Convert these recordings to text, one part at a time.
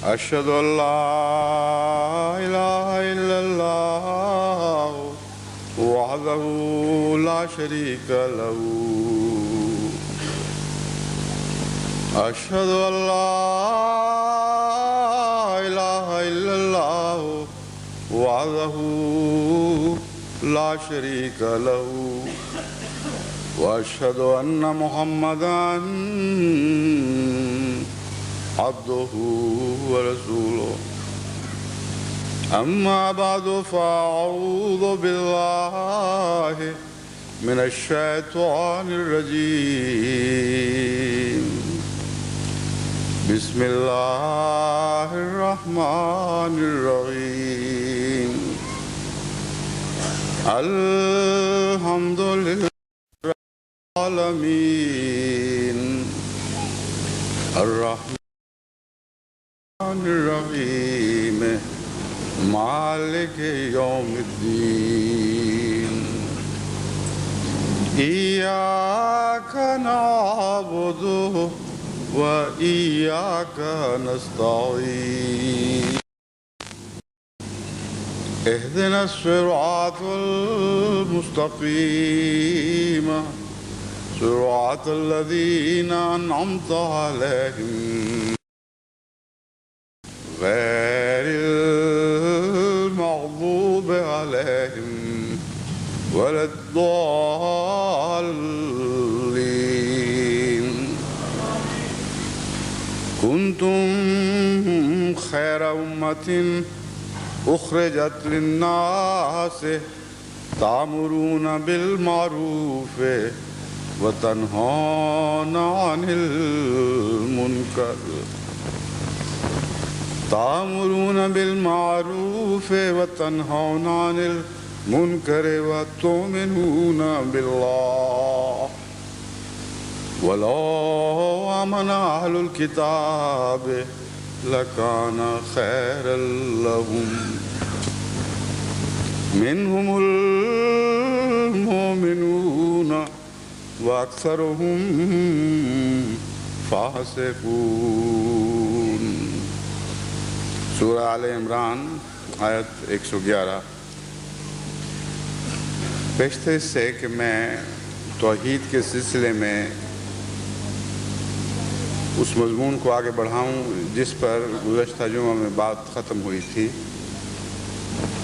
أشهد أن لا إله إلا الله وحده لا شريك له أشهد أن لا إله إلا الله وحده لا شريك له وأشهد أن محمدًا عبده ورسوله أما بعد فأعوذ بالله من الشيطان الرجيم بسم الله الرحمن الرحيم الحمد لله رب العالمين الرحمن الرحيم مالك يوم الدين إياك نعبد وإياك نستعين اهدنا الصراط المستقيم صراط الذين أنعمت عليهم غير المغضوب عليهم ولا الضالين كنتم خير أمة أخرجت للناس تأمرون بالمعروف وتنهون عن المنكر تأمرون بالمعروف وتنهون عن المنكر وتؤمنون بالله ولو آمن أهل الكتاب لكان خيرا لهم منهم المؤمنون وأكثرهم فاسقون سورہ آل عمران آیت 111۔ پیشتر اس سے کہ میں توحید کے سلسلے میں اس مضمون کو آگے بڑھاؤں جس پر گزشتہ جمعہ میں بات ختم ہوئی تھی۔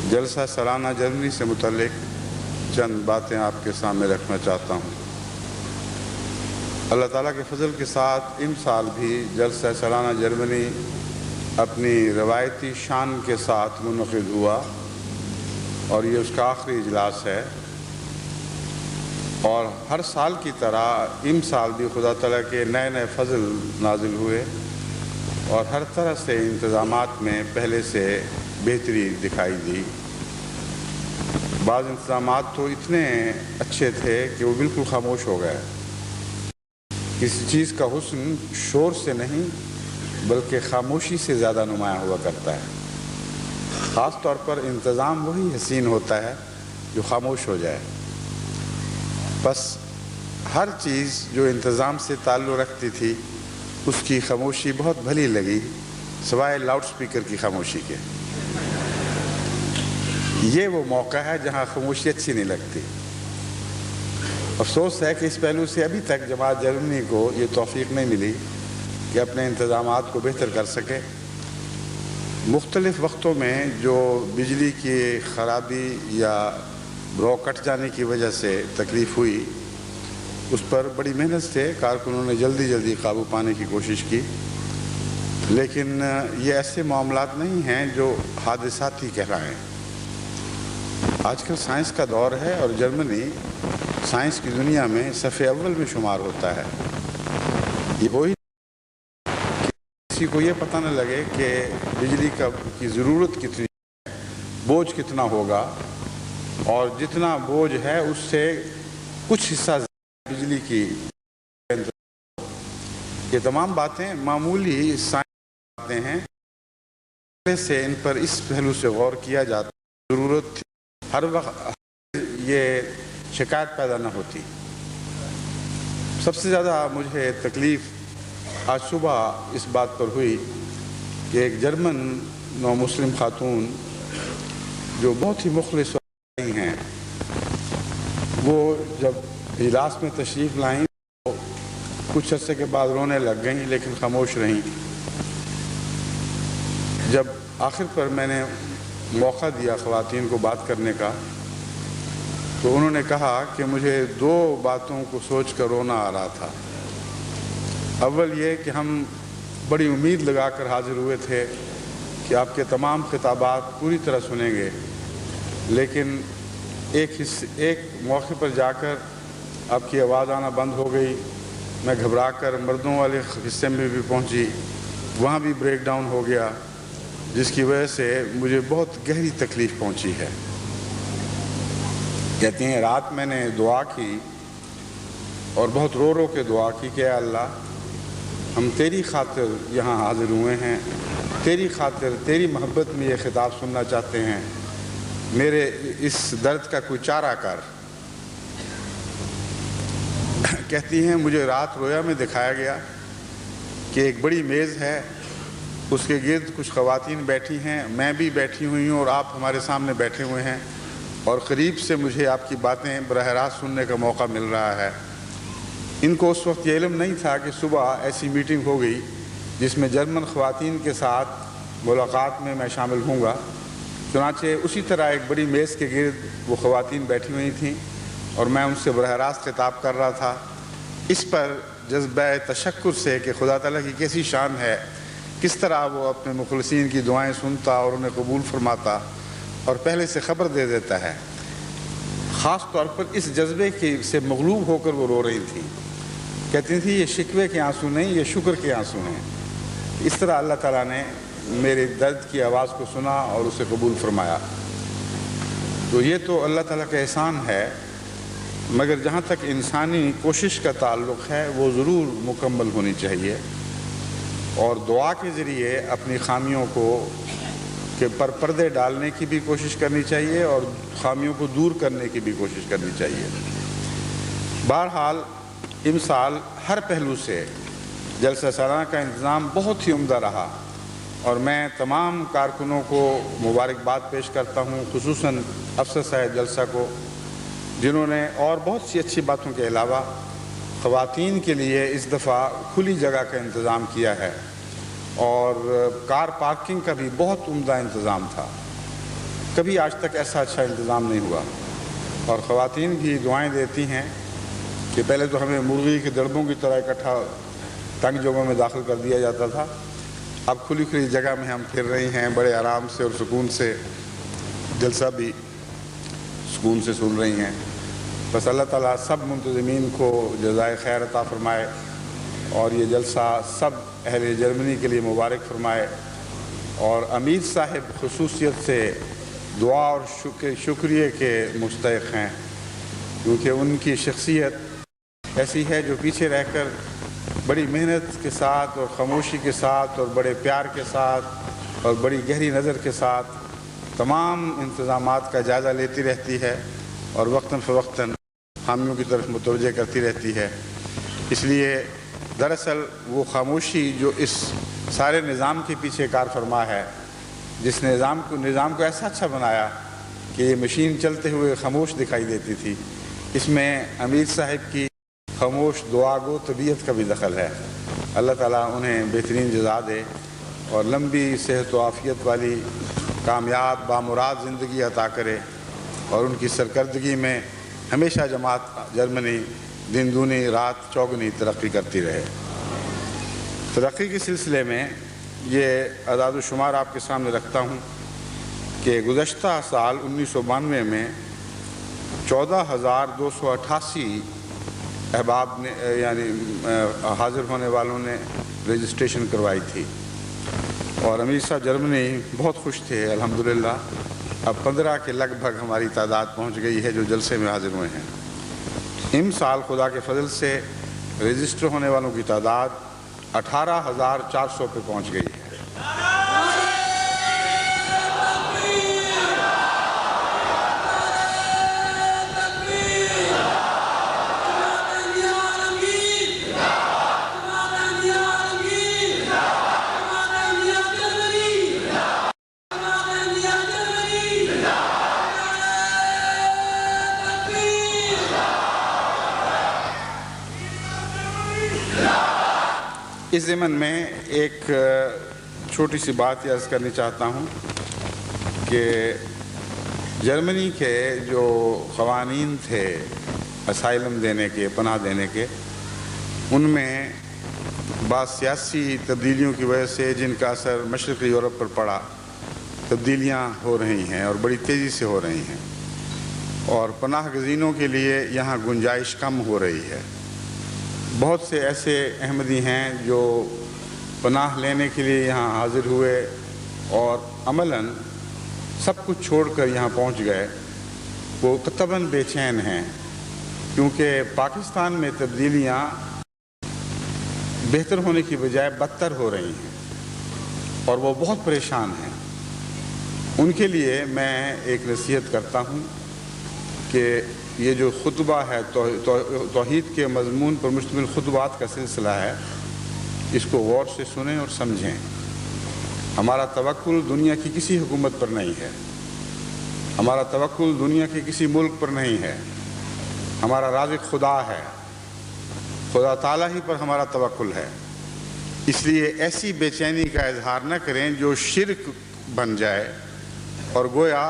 جلسہ سالانہ جرمنی سے متعلق چند باتیں آپ کے سامنے رکھنا چاہتا ہوں۔ اللہ تعالیٰ کے فضل کے ساتھ ان سال بھی جلسہ سالانہ جرمنی اپنی روایتی شان کے ساتھ منعقد ہوا اور یہ اس کا آخری اجلاس ہے، اور ہر سال کی طرح ان سال بھی خدا تعالیٰ کے نئے نئے فضل نازل ہوئے اور ہر طرح سے انتظامات میں پہلے سے بہتری دکھائی دی۔ بعض انتظامات تو اتنے اچھے تھے کہ وہ بالکل خاموش ہو گئے۔ کسی چیز کا حسن شور سے نہیں بلکہ خاموشی سے زیادہ نمایاں ہوا کرتا ہے۔ خاص طور پر انتظام وہی حسین ہوتا ہے جو خاموش ہو جائے۔ بس ہر چیز جو انتظام سے تعلق رکھتی تھی اس کی خاموشی بہت بھلی لگی، سوائے لاؤڈ سپیکر کی خاموشی کے۔ یہ وہ موقع ہے جہاں خاموشی اچھی نہیں لگتی۔ افسوس ہے کہ اس پہلو سے ابھی تک جماعت جرمنی کو یہ توفیق نہیں ملی کہ اپنے انتظامات کو بہتر کر سکے۔ مختلف وقتوں میں جو بجلی کی خرابی یا رو کٹ جانے کی وجہ سے تکلیف ہوئی، اس پر بڑی محنت سے کارکنوں نے جلدی قابو پانے کی کوشش کی، لیکن یہ ایسے معاملات نہیں ہیں جو حادثاتی کہلائیں۔ آج کل سائنس کا دور ہے اور جرمنی سائنس کی دنیا میں صف اول میں شمار ہوتا ہے۔ یہ وہی کسی کو یہ پتہ نہ لگے کہ بجلی کی ضرورت کتنی ہے، بوجھ کتنا ہوگا، اور جتنا بوجھ ہے اس سے کچھ حصہ بجلی کی۔ یہ تمام باتیں معمولی سائنس باتیں ہیں، پہلے سے ان پر اس پہلو سے غور کیا جاتا، ضرورت تھی ہر وقت یہ شکایت پیدا نہ ہوتی۔ سب سے زیادہ مجھے تکلیف آج صبح اس بات پر ہوئی کہ ایک جرمن نو مسلم خاتون جو بہت ہی مخلص ہیں، وہ جب اجلاس میں تشریف لائیں تو کچھ عرصے کے بعد رونے لگ گئیں، لیکن خاموش رہیں۔ جب آخر پر میں نے موقع دیا خواتین کو بات کرنے کا، تو انہوں نے کہا کہ مجھے دو باتوں کو سوچ کر رونا آ رہا تھا۔ اول یہ کہ ہم بڑی امید لگا کر حاضر ہوئے تھے کہ آپ کے تمام خطابات پوری طرح سنیں گے، لیکن ایک موقع پر جا کر آپ کی آواز آنا بند ہو گئی۔ میں گھبرا کر مردوں والے حصے میں بھی پہنچی، وہاں بھی بریک ڈاؤن ہو گیا، جس کی وجہ سے مجھے بہت گہری تکلیف پہنچی ہے۔ کہتی ہیں رات میں نے دعا کی اور بہت رو رو کے دعا کی کہ اے اللہ، ہم تیری خاطر یہاں حاضر ہوئے ہیں، تیری خاطر تیری محبت میں یہ خطاب سننا چاہتے ہیں، میرے اس درد کا کوئی چارہ کر۔ کہتی ہیں مجھے رات رویا میں دکھایا گیا کہ ایک بڑی میز ہے، اس کے گرد کچھ خواتین بیٹھی ہیں، میں بھی بیٹھی ہوئی ہوں اور آپ ہمارے سامنے بیٹھے ہوئے ہیں، اور قریب سے مجھے آپ کی باتیں براہ راست سننے کا موقع مل رہا ہے۔ ان کو اس وقت یہ علم نہیں تھا کہ صبح ایسی میٹنگ ہو گئی جس میں جرمن خواتین کے ساتھ ملاقات میں شامل ہوں گا۔ چنانچہ اسی طرح ایک بڑی میز کے گرد وہ خواتین بیٹھی ہوئی تھیں اور میں ان سے براہ راست خطاب کر رہا تھا۔ اس پر جذبہ تشکر سے کہ خدا تعالیٰ کی کیسی شان ہے، کس طرح وہ اپنے مخلصین کی دعائیں سنتا اور انہیں قبول فرماتا اور پہلے سے خبر دے دیتا ہے، خاص طور پر اس جذبے سے مغلوب ہو کر وہ رو رہی تھی۔ کہتی تھی یہ شکوے کے آنسو نہیں، یہ شکر کے آنسو ہیں۔ اس طرح اللہ تعالیٰ نے میرے درد کی آواز کو سنا اور اسے قبول فرمایا۔ تو یہ تو اللہ تعالیٰ کا احسان ہے، مگر جہاں تک انسانی کوشش کا تعلق ہے وہ ضرور مکمل ہونی چاہیے، اور دعا کے ذریعے اپنی خامیوں کو کہ پر پردے ڈالنے کی بھی کوشش کرنی چاہیے اور خامیوں کو دور کرنے کی بھی کوشش کرنی چاہیے۔ بہرحال امسال ہر پہلو سے جلسہ سالانہ کا انتظام بہت ہی عمدہ رہا، اور میں تمام کارکنوں کو مبارکباد پیش کرتا ہوں، خصوصاً افسر صاحب جلسہ کو، جنہوں نے اور بہت سی اچھی باتوں کے علاوہ خواتین کے لیے اس دفعہ کھلی جگہ کا انتظام کیا ہے، اور کار پارکنگ کا بھی بہت عمدہ انتظام تھا۔ کبھی آج تک ایسا اچھا انتظام نہیں ہوا، اور خواتین بھی دعائیں دیتی ہیں کہ پہلے تو ہمیں مرغی کے دڑبوں کی طرح اکٹھا تنگ جگہوں میں داخل کر دیا جاتا تھا، اب کھلی کھلی جگہ میں ہم پھر رہی ہیں، بڑے آرام سے اور سکون سے، جلسہ بھی سکون سے سن رہی ہیں۔ بس اللہ تعالیٰ سب منتظمین کو جزائے خیر عطا فرمائے، اور یہ جلسہ سب اہل جرمنی کے لیے مبارک فرمائے، اور امیر صاحب خصوصیت سے دعا اور شکریہ کے مستحق ہیں، کیونکہ ان کی شخصیت ایسی ہے جو پیچھے رہ کر بڑی محنت کے ساتھ اور خاموشی کے ساتھ اور بڑے پیار کے ساتھ اور بڑی گہری نظر کے ساتھ تمام انتظامات کا جائزہ لیتی رہتی ہے، اور وقتاً فوقتاً حامیوں کی طرف متوجہ کرتی رہتی ہے۔ اس لیے دراصل وہ خاموشی جو اس سارے نظام کے پیچھے کار فرما ہے، جس نظام کو ایسا اچھا بنایا کہ یہ مشین چلتے ہوئے خاموش دکھائی دیتی تھی، اس میں امیر صاحب کی خاموش دعا گو طبیعت کا بھی دخل ہے۔ اللہ تعالیٰ انہیں بہترین جزا دے اور لمبی صحت و عافیت والی کامیاب بامراد زندگی عطا کرے، اور ان کی سرکردگی میں ہمیشہ جماعت جرمنی دن دونی رات چوگنی ترقی کرتی رہے۔ ترقی کے سلسلے میں یہ اعداد و شمار آپ کے سامنے رکھتا ہوں کہ گزشتہ سال 1992 میں 14,288 احباب نے یعنی حاضر ہونے والوں نے رجسٹریشن کروائی تھی، اور امیر صاحب جرمنی بہت خوش تھے۔ الحمدللہ اب 15 کے لگ بھگ ہماری تعداد پہنچ گئی ہے جو جلسے میں حاضر ہوئے ہیں۔ ان سال خدا کے فضل سے رجسٹر ہونے والوں کی تعداد 18,400 پہ پہنچ گئی ہے۔ اس ضمن میں ایک چھوٹی سی بات یہ عرض کرنی چاہتا ہوں کہ جرمنی کے جو قوانین تھے اسائلم دینے کے، پناہ دینے کے، ان میں بعض سیاسی تبدیلیوں کی وجہ سے جن کا اثر مشرقی یورپ پر پڑا، تبدیلیاں ہو رہی ہیں اور بڑی تیزی سے ہو رہی ہیں، اور پناہ گزینوں کے لیے یہاں گنجائش کم ہو رہی ہے۔ بہت سے ایسے احمدی ہیں جو پناہ لینے کے لیے یہاں حاضر ہوئے اور عملاً سب کچھ چھوڑ کر یہاں پہنچ گئے۔ وہ قطباً بے چین ہیں کیونکہ پاکستان میں تبدیلیاں بہتر ہونے کی بجائے بدتر ہو رہی ہیں اور وہ بہت پریشان ہیں۔ ان کے لیے میں ایک نصیحت کرتا ہوں کہ یہ جو خطبہ ہے، توحید کے مضمون پر مشتمل خطبات کا سلسلہ ہے، اس کو غور سے سنیں اور سمجھیں۔ ہمارا توکل دنیا کی کسی حکومت پر نہیں ہے، ہمارا توکل دنیا کے کسی ملک پر نہیں ہے، ہمارا رازق خدا ہے، خدا تعالیٰ ہی پر ہمارا توکل ہے۔ اس لیے ایسی بے چینی کا اظہار نہ کریں جو شرک بن جائے اور گویا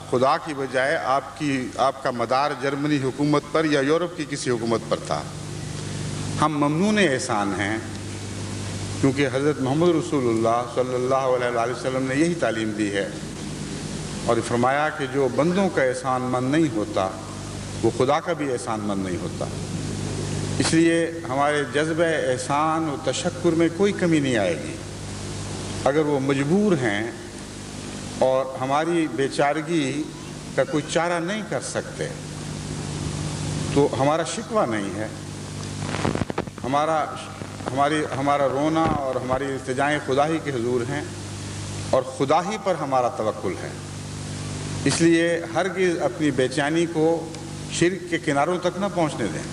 خدا کی بجائے آپ کا مدار جرمنی حکومت پر یا یورپ کی کسی حکومت پر تھا۔ ہم ممنون احسان ہیں کیونکہ حضرت محمد رسول اللہ صلی اللہ علیہ وسلم نے یہی تعلیم دی ہے اور فرمایا کہ جو بندوں کا احسان مند نہیں ہوتا وہ خدا کا بھی احسان مند نہیں ہوتا۔ اس لیے ہمارے جذبہ احسان و تشکر میں کوئی کمی نہیں آئے گی۔ اگر وہ مجبور ہیں اور ہماری بیچارگی کا کوئی چارہ نہیں کر سکتے تو ہمارا شکوہ نہیں ہے، ہمارا رونا اور ہماری التجائیں خدا ہی کے حضور ہیں اور خدا ہی پر ہمارا توکل ہے۔ اس لیے ہرگز اپنی بے چینی کو شرک کے کناروں تک نہ پہنچنے دیں،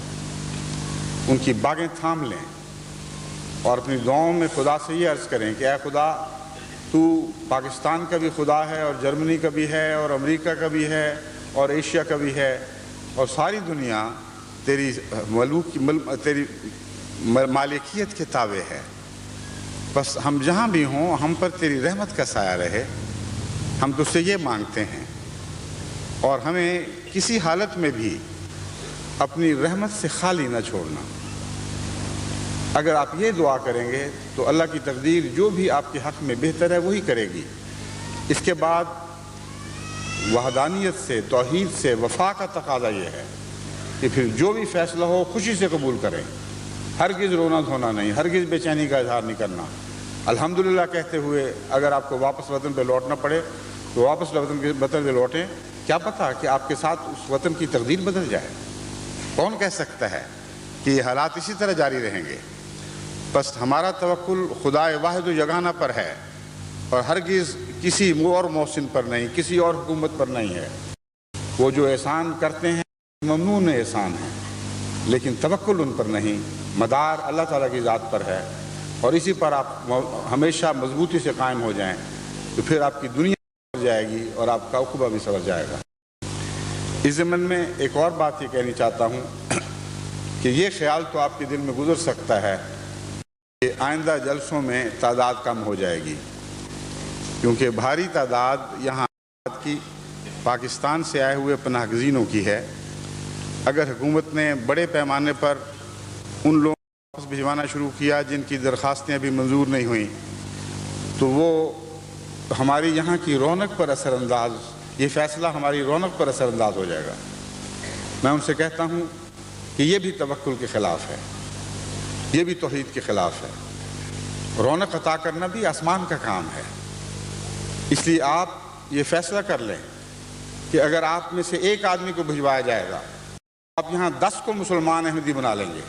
ان کی باغیں تھام لیں اور اپنی دعاؤں میں خدا سے یہ عرض کریں کہ اے خدا، تو پاکستان کا بھی خدا ہے اور جرمنی کا بھی ہے اور امریکہ کا بھی ہے اور ایشیا کا بھی ہے اور ساری دنیا تیری مالکیت کے تابع ہے۔ بس ہم جہاں بھی ہوں ہم پر تیری رحمت کا سایہ رہے، ہم تجھ سے یہ مانگتے ہیں، اور ہمیں کسی حالت میں بھی اپنی رحمت سے خالی نہ چھوڑنا۔ اگر آپ یہ دعا کریں گے تو اللہ کی تقدیر جو بھی آپ کے حق میں بہتر ہے وہی کرے گی۔ اس کے بعد وحدانیت سے، توحید سے وفا کا تقاضا یہ ہے کہ پھر جو بھی فیصلہ ہو خوشی سے قبول کریں، ہرگز رونا دھونا نہیں، ہرگز بے چینی کا اظہار نہیں کرنا، الحمدللہ کہتے ہوئے اگر آپ کو واپس وطن پہ لوٹنا پڑے تو واپس وطن پہ لوٹیں۔ کیا پتہ کہ آپ کے ساتھ اس وطن کی تقدیر بدل جائے؟ کون کہہ سکتا ہے کہ یہ حالات اسی طرح جاری رہیں گے؟ بس ہمارا توکل خدا واحد و یگانہ پر ہے اور ہرگز کسی اور محسن پر نہیں، کسی اور حکومت پر نہیں ہے۔ وہ جو احسان کرتے ہیں ممنون احسان ہیں، لیکن توکل ان پر نہیں، مدار اللہ تعالیٰ کی ذات پر ہے، اور اسی پر آپ ہمیشہ مضبوطی سے قائم ہو جائیں تو پھر آپ کی دنیا سنور جائے گی اور آپ کا عقبہ بھی سنور جائے گا۔ اس ضمن میں ایک اور بات یہ کہنی چاہتا ہوں کہ یہ خیال تو آپ کے دل میں گزر سکتا ہے کہ آئندہ جلسوں میں تعداد کم ہو جائے گی، کیونکہ بھاری تعداد یہاں کی پاکستان سے آئے ہوئے پناہ گزینوں کی ہے۔ اگر حکومت نے بڑے پیمانے پر ان لوگوں کو واپس بھجوانا شروع کیا جن کی درخواستیں ابھی منظور نہیں ہوئیں تو وہ ہماری یہاں کی رونق پر اثر انداز، یہ فیصلہ ہماری رونق پر اثر انداز ہو جائے گا۔ میں ان سے کہتا ہوں کہ یہ بھی توکل کے خلاف ہے، یہ بھی توحید کے خلاف ہے۔ رونق عطا کرنا بھی آسمان کا کام ہے، اس لیے آپ یہ فیصلہ کر لیں کہ اگر آپ میں سے ایک آدمی کو بھجوایا جائے گا آپ یہاں 10 کو مسلمان احمدی بنا لیں گے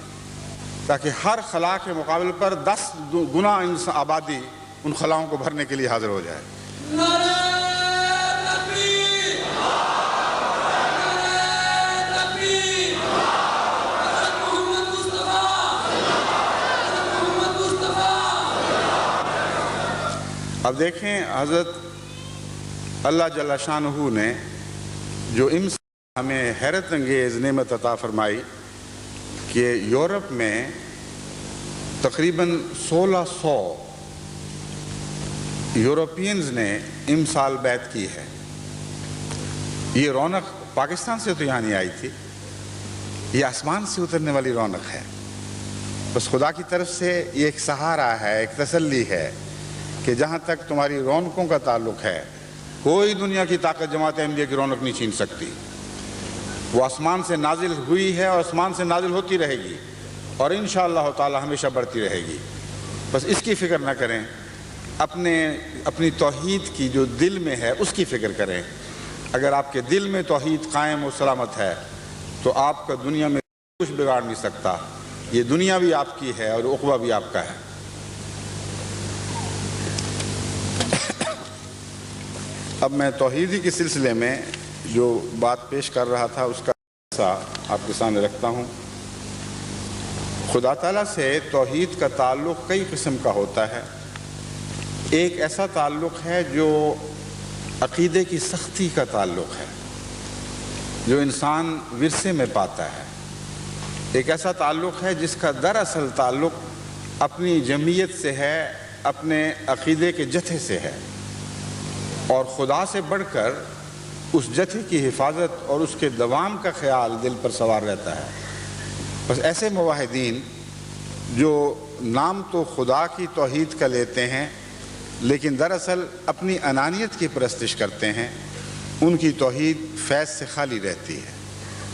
تاکہ ہر خلا کے مقابل پر 10 گنا آبادی ان خلاؤں کو بھرنے کے لیے حاضر ہو جائے۔ اب دیکھیں حضرت اللہ جل شانہ نے جو ہمیں حیرت انگیز نعمت عطا فرمائی کہ یورپ میں تقریباً 1600 یورپینز نے امسال بیعت کی ہے۔ یہ رونق پاکستان سے تو یہاں نہیں آئی تھی، یہ آسمان سے اترنے والی رونق ہے۔ بس خدا کی طرف سے یہ ایک سہارا ہے، ایک تسلی ہے کہ جہاں تک تمہاری رونقوں کا تعلق ہے، کوئی دنیا کی طاقت جماعت احمدیہ کی رونق نہیں چھین سکتی۔ وہ آسمان سے نازل ہوئی ہے اور آسمان سے نازل ہوتی رہے گی، اور انشاءاللہ تعالی ہمیشہ بڑھتی رہے گی۔ بس اس کی فکر نہ کریں، اپنی توحید کی جو دل میں ہے اس کی فکر کریں۔ اگر آپ کے دل میں توحید قائم و سلامت ہے تو آپ کا دنیا میں کچھ بگاڑ نہیں سکتا۔ یہ دنیا بھی آپ کی ہے اور عقبہ بھی آپ کا ہے۔ اب میں توحیدی کے سلسلے میں جو بات پیش کر رہا تھا اس کا حصہ آپ کے سامنے رکھتا ہوں۔ خدا تعالیٰ سے توحید کا تعلق کئی قسم کا ہوتا ہے۔ ایک ایسا تعلق ہے جو عقیدے کی سختی کا تعلق ہے، جو انسان ورثے میں پاتا ہے۔ ایک ایسا تعلق ہے جس کا دراصل تعلق اپنی جمعیت سے ہے، اپنے عقیدے کے جتھے سے ہے، اور خدا سے بڑھ کر اس جتھے کی حفاظت اور اس کے دوام کا خیال دل پر سوار رہتا ہے۔ بس ایسے موحدین جو نام تو خدا کی توحید کا لیتے ہیں لیکن دراصل اپنی انانیت کی پرستش کرتے ہیں، ان کی توحید فیض سے خالی رہتی ہے،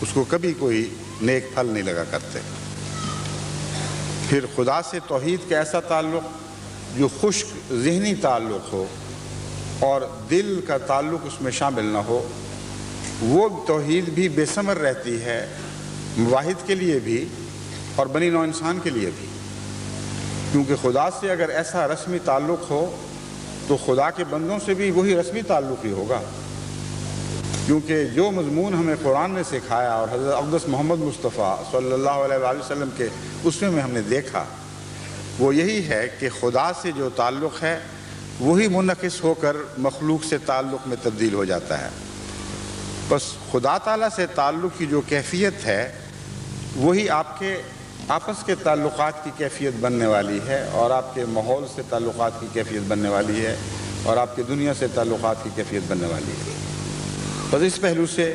اس کو کبھی کوئی نیک پھل نہیں لگا کرتے۔ پھر خدا سے توحید کا ایسا تعلق جو خشک ذہنی تعلق ہو اور دل کا تعلق اس میں شامل نہ ہو، وہ توحید بھی بے ثمر رہتی ہے، موحد کے لیے بھی اور بنی نوع انسان کے لیے بھی۔ کیونکہ خدا سے اگر ایسا رسمی تعلق ہو تو خدا کے بندوں سے بھی وہی رسمی تعلق ہی ہوگا، کیونکہ جو مضمون ہمیں قرآن نے سکھایا اور حضرت اقدس محمد مصطفیٰ صلی اللہ علیہ وآلہ وسلم کے اس میں ہم نے دیکھا، وہ یہی ہے کہ خدا سے جو تعلق ہے وہی منعکس ہو کر مخلوق سے تعلق میں تبدیل ہو جاتا ہے۔ بس خدا تعالیٰ سے تعلق کی جو کیفیت ہے وہی آپ کے آپس کے تعلقات کی کیفیت بننے والی ہے، اور آپ کے ماحول سے تعلقات کی کیفیت بننے والی ہے، اور آپ کی دنیا سے تعلقات کی کیفیت بننے والی ہے۔ بس اس پہلو سے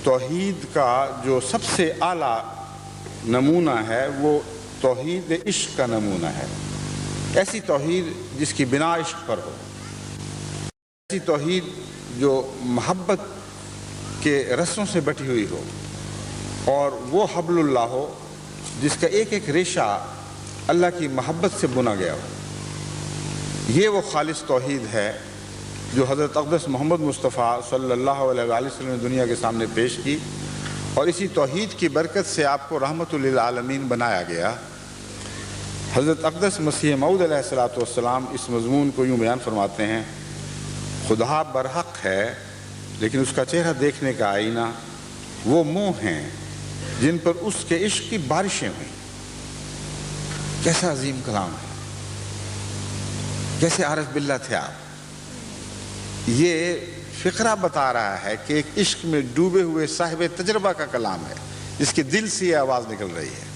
توحید کا جو سب سے اعلیٰ نمونہ ہے وہ توحید عشق کا نمونہ ہے۔ ایسی توحید جس کی بنا عشق پر ہو، ایسی توحید جو محبت کے رسوں سے بٹھی ہوئی ہو، اور وہ حبل اللہ ہو جس کا ایک ایک ریشہ اللہ کی محبت سے بنا گیا ہو۔ یہ وہ خالص توحید ہے جو حضرت اقدس محمد مصطفیٰ صلی اللہ علیہ وآلہ وسلم نے دنیا کے سامنے پیش کی، اور اسی توحید کی برکت سے آپ کو رحمت للعالمین بنایا گیا۔ حضرت اقدس مسیح موعود علیہ السلام اس مضمون کو یوں بیان فرماتے ہیں: خدا برحق ہے لیکن اس کا چہرہ دیکھنے کا آئینہ وہ منہ ہیں جن پر اس کے عشق کی بارشیں ہوئیں۔ کیسا عظیم کلام ہے، کیسے عارف باللہ تھے آپ۔ یہ فقرہ بتا رہا ہے کہ ایک عشق میں ڈوبے ہوئے صاحب تجربہ کا کلام ہے جس کے دل سے یہ آواز نکل رہی ہے۔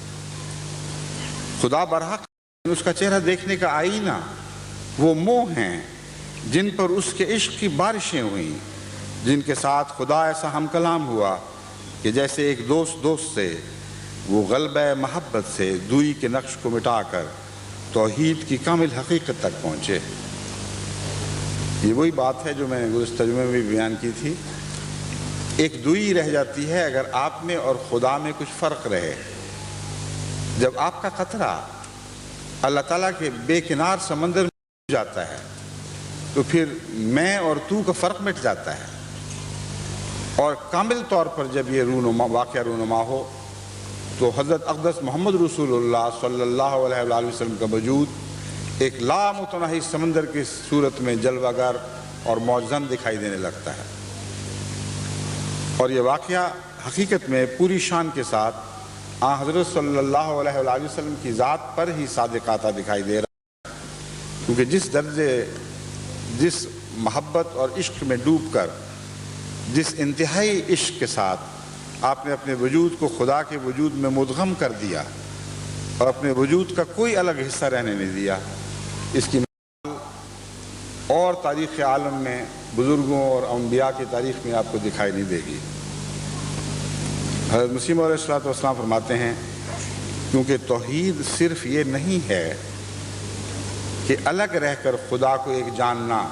خدا برحق، اس کا چہرہ دیکھنے کا آئینہ وہ منہ ہیں جن پر اس کے عشق کی بارشیں ہوئیں، جن کے ساتھ خدا ایسا ہم کلام ہوا کہ جیسے ایک دوست سے وہ غلبہ محبت سے دوئی کے نقش کو مٹا کر توحید کی کامل حقیقت تک پہنچے۔ یہ وہی بات ہے جو میں نے گزشتہ ترجمے میں بھی بیان کی تھی۔ ایک دوئی رہ جاتی ہے اگر آپ میں اور خدا میں کچھ فرق رہے۔ جب آپ کا قطرہ اللہ تعالیٰ کے بے کنار سمندر میں جاتا ہے تو پھر میں اور تو کا فرق مٹ جاتا ہے، اور کامل طور پر جب یہ واقعہ رونما ہو تو حضرت اقدس محمد رسول اللہ صلی اللہ علیہ وآلہ وسلم کا وجود ایک لامتناہی سمندر کی صورت میں جلوہ گر اور معجزن دکھائی دینے لگتا ہے۔ اور یہ واقعہ حقیقت میں پوری شان کے ساتھ حضرت صلی اللہ علیہ وآلہ وسلم کی ذات پر ہی صادق آتا دکھائی دے رہا ہے، کیونکہ جس درجے، جس محبت اور عشق میں ڈوب کر، جس انتہائی عشق کے ساتھ آپ نے اپنے وجود کو خدا کے وجود میں مدغم کر دیا اور اپنے وجود کا کوئی الگ حصہ رہنے نہیں دیا۔ اس کی مثال اور تاریخ عالم میں بزرگوں اور انبیاء کی تاریخ میں آپ کو دکھائی نہیں دے گی۔ حضرت مسیح موعود علیہ السلام فرماتے ہیں کیونکہ توحید صرف یہ نہیں ہے کہ الگ رہ کر خدا کو ایک جاننا،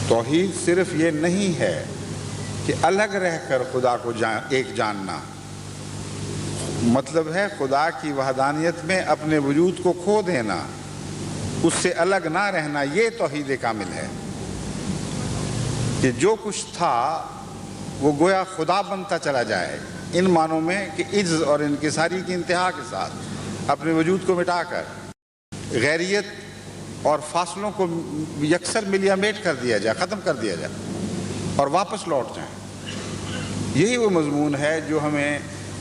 توحید صرف یہ نہیں ہے کہ الگ رہ کر خدا کو ایک جاننا، مطلب ہے خدا کی وحدانیت میں اپنے وجود کو کھو دینا، اس سے الگ نہ رہنا، یہ توحید کامل ہے کہ جو کچھ تھا وہ گویا خدا بنتا چلا جائے، ان معنوں میں کہ عجز اور انکساری کی انتہا کے ساتھ اپنے وجود کو مٹا کر غیریت اور فاصلوں کو یکسر ملیا میٹ کر دیا جائے، ختم کر دیا جائے اور واپس لوٹ جائیں۔ یہی وہ مضمون ہے جو ہمیں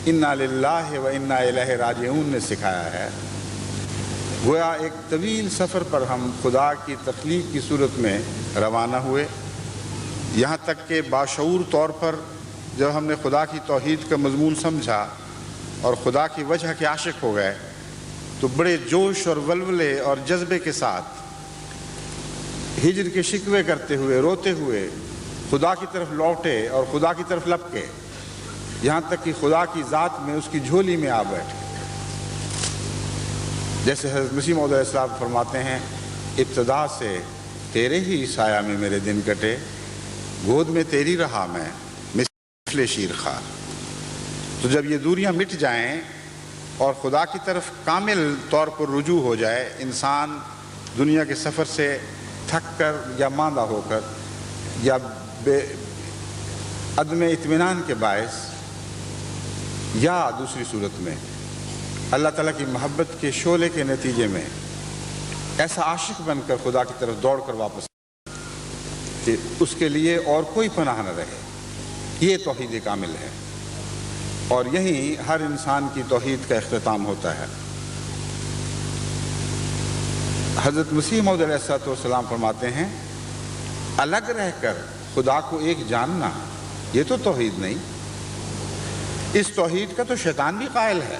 انا للہ و انا الیہ راجعون نے سکھایا ہے۔ گویا ایک طویل سفر پر ہم خدا کی تخلیق کی صورت میں روانہ ہوئے، یہاں تک کہ باشعور طور پر جب ہم نے خدا کی توحید کا مضمون سمجھا اور خدا کی وجہ کے عاشق ہو گئے تو بڑے جوش اور ولولے اور جذبے کے ساتھ ہجر کے شکوے کرتے ہوئے، روتے ہوئے خدا کی طرف لوٹے اور خدا کی طرف لپکے، یہاں تک کہ خدا کی ذات میں اس کی جھولی میں آ بیٹھے۔ جیسے حضرت مسیح موعود علیہ السلام فرماتے ہیں ابتدا سے تیرے ہی سایہ میں میرے دن کٹے، گود میں تیری رہا میں مثل شیر خار۔ تو جب یہ دوریاں مٹ جائیں اور خدا کی طرف کامل طور پر رجوع ہو جائے، انسان دنیا کے سفر سے تھک کر یا ماندہ ہو کر یا عدم اطمینان کے باعث یا دوسری صورت میں اللہ تعالیٰ کی محبت کے شعلے کے نتیجے میں ایسا عاشق بن کر خدا کی طرف دوڑ کر واپس کہ اس کے لیے اور کوئی پناہ نہ رہے، یہ توحید کامل ہے، اور یہی ہر انسان کی توحید کا اختتام ہوتا ہے۔ حضرت مسیح موعود علیہ السلام فرماتے ہیں الگ رہ کر خدا کو ایک جاننا یہ تو توحید نہیں، اس توحید کا تو شیطان بھی قائل ہے۔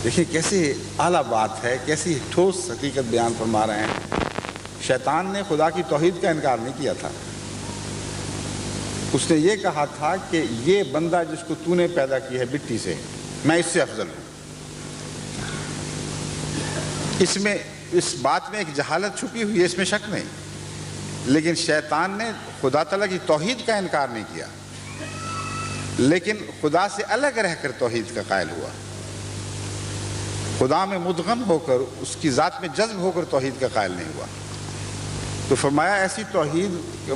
دیکھیں کیسی اعلیٰ بات ہے، کیسی ٹھوس حقیقت بیان فرما رہے ہیں۔ شیطان نے خدا کی توحید کا انکار نہیں کیا تھا، اس نے یہ کہا تھا کہ یہ بندہ جس کو تو نے پیدا کی ہے مٹی سے، میں اس سے افضل ہوں۔ اس بات میں ایک جہالت چھپی ہوئی ہے، اس میں شک نہیں، لیکن شیطان نے خدا تعالیٰ کی توحید کا انکار نہیں کیا، لیکن خدا سے الگ رہ کر توحید کا قائل ہوا، خدا میں مدغم ہو کر اس کی ذات میں جذب ہو کر توحید کا قائل نہیں ہوا۔ تو فرمایا ایسی توحید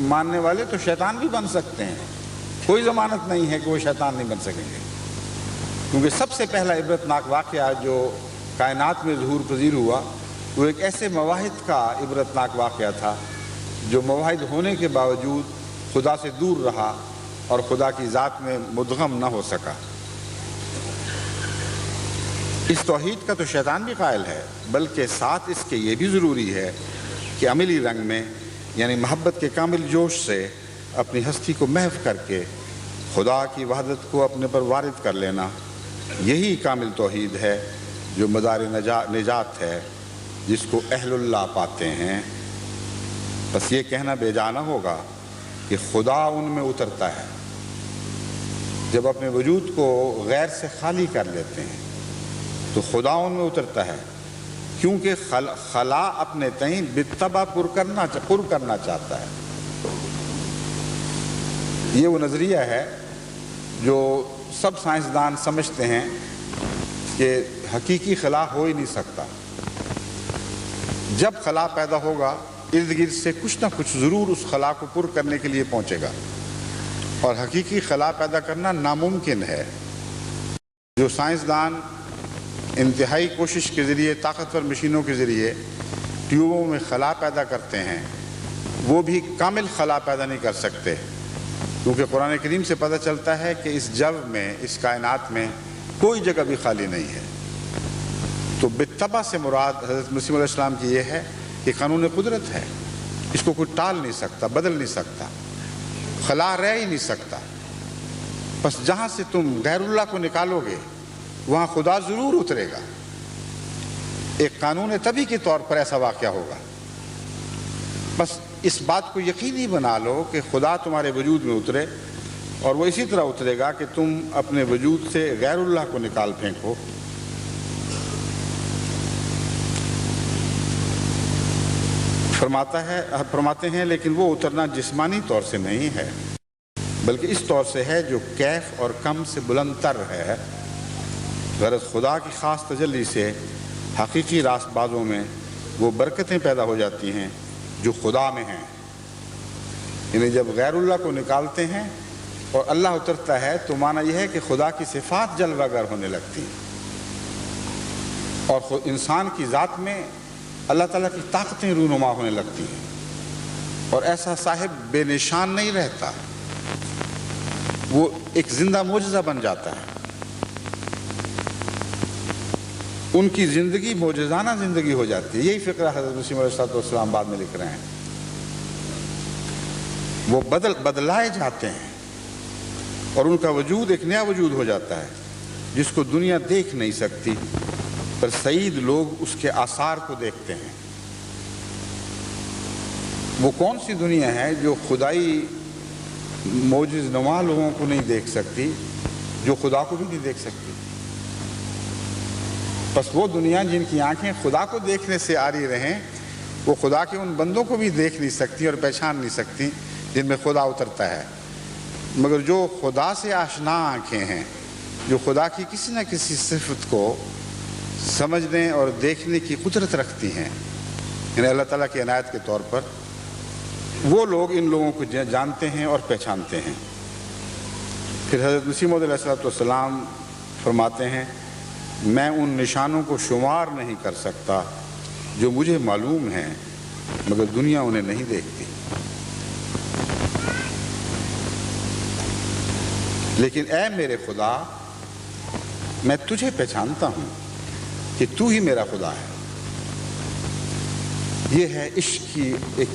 ماننے والے تو شیطان بھی بن سکتے ہیں، کوئی ضمانت نہیں ہے کہ وہ شیطان نہیں بن سکیں گے، کیونکہ سب سے پہلا عبرتناک واقعہ جو کائنات میں ظہور پذیر ہوا وہ ایک ایسے مواحد کا عبرتناک واقعہ تھا جو مواحد ہونے کے باوجود خدا سے دور رہا اور خدا کی ذات میں مدغم نہ ہو سکا۔ اس توحید کا تو شیطان بھی قائل ہے، بلکہ ساتھ اس کے یہ بھی ضروری ہے کہ عملی رنگ میں یعنی محبت کے کامل جوش سے اپنی ہستی کو محو کر کے خدا کی وحدت کو اپنے پر وارد کر لینا، یہی کامل توحید ہے جو مدار نجات ہے، جس کو اہل اللہ پاتے ہیں۔ بس یہ کہنا بے جا نہ ہوگا کہ خدا ان میں اترتا ہے جب اپنے وجود کو غیر سے خالی کر لیتے ہیں، تو خدا ان میں اترتا ہے کیونکہ خلا اپنے تئیں بالطبع پر کرنا چاہتا ہے۔ یہ وہ نظریہ ہے جو سب سائنسدان سمجھتے ہیں کہ حقیقی خلا ہو ہی نہیں سکتا، جب خلا پیدا ہوگا ارد گرد سے کچھ نہ کچھ ضرور اس خلا کو پر کرنے کے لیے پہنچے گا، اور حقیقی خلا پیدا کرنا ناممکن ہے۔ جو سائنسدان انتہائی کوشش کے ذریعے طاقتور مشینوں کے ذریعے ٹیوبوں میں خلا پیدا کرتے ہیں، وہ بھی کامل خلا پیدا نہیں کر سکتے، کیونکہ قرآن کریم سے پتہ چلتا ہے کہ اس جو میں، اس کائنات میں کوئی جگہ بھی خالی نہیں ہے۔ تو بالطبع سے مراد حضرت مسیح علیہ السلام کی یہ ہے کہ قانون قدرت ہے، اس کو کوئی ٹال نہیں سکتا، بدل نہیں سکتا، خلا رہ ہی نہیں سکتا۔ بس جہاں سے تم غیر اللہ کو نکالو گے وہاں خدا ضرور اترے گا. ایک قانون طبی کے طور پر ایسا واقعہ ہوگا. بس اس بات کو یقینی بنا لو کہ خدا تمہارے وجود میں اترے، اور وہ اسی طرح اترے گا کہ تم اپنے وجود سے غیر اللہ کو نکال پھینکو. فرماتے ہیں لیکن وہ اترنا جسمانی طور سے نہیں ہے، بلکہ اس طور سے ہے جو کیف اور کم سے بلند تر ہے. غرض خدا کی خاص تجلی سے حقیقی راست بازوں میں وہ برکتیں پیدا ہو جاتی ہیں جو خدا میں ہیں. یعنی جب غیر اللہ کو نکالتے ہیں اور اللہ اترتا ہے تو معنی یہ ہے کہ خدا کی صفات جلوہ گر ہونے لگتی ہیں، اور انسان کی ذات میں اللہ تعالیٰ کی طاقتیں رونما ہونے لگتی ہیں، اور ایسا صاحب بے نشان نہیں رہتا، وہ ایک زندہ معجزہ بن جاتا ہے. ان کی زندگی معجزانہ زندگی ہو جاتی ہے. یہی فقرہ حضرت مسیح علیہ السلام بعد میں لکھ رہے ہیں. وہ بدلائے جاتے ہیں اور ان کا وجود ایک نیا وجود ہو جاتا ہے جس کو دنیا دیکھ نہیں سکتی، پر سعید لوگ اس کے آثار کو دیکھتے ہیں. وہ کون سی دنیا ہے جو خدائی معجز نما لوگوں کو نہیں دیکھ سکتی، جو خدا کو بھی نہیں دیکھ سکتی؟ بس وہ دنیا جن کی آنکھیں خدا کو دیکھنے سے آری رہیں، وہ خدا کے ان بندوں کو بھی دیکھ نہیں سکتی اور پہچان نہیں سکتی جن میں خدا اترتا ہے. مگر جو خدا سے آشنا آنکھیں ہیں، جو خدا کی کسی نہ کسی صفت کو سمجھنے اور دیکھنے کی قدرت رکھتی ہیں، یعنی اللہ تعالیٰ کی عنایت کے طور پر، وہ لوگ ان لوگوں کو جانتے ہیں اور پہچانتے ہیں. پھر حضرت مسیح موعود علیہ السلام فرماتے ہیں، میں ان نشانوں کو شمار نہیں کر سکتا جو مجھے معلوم ہیں، مگر دنیا انہیں نہیں دیکھتی. لیکن اے میرے خدا، میں تجھے پہچانتا ہوں کہ تو ہی میرا خدا ہے. یہ ہے عشق کی ایک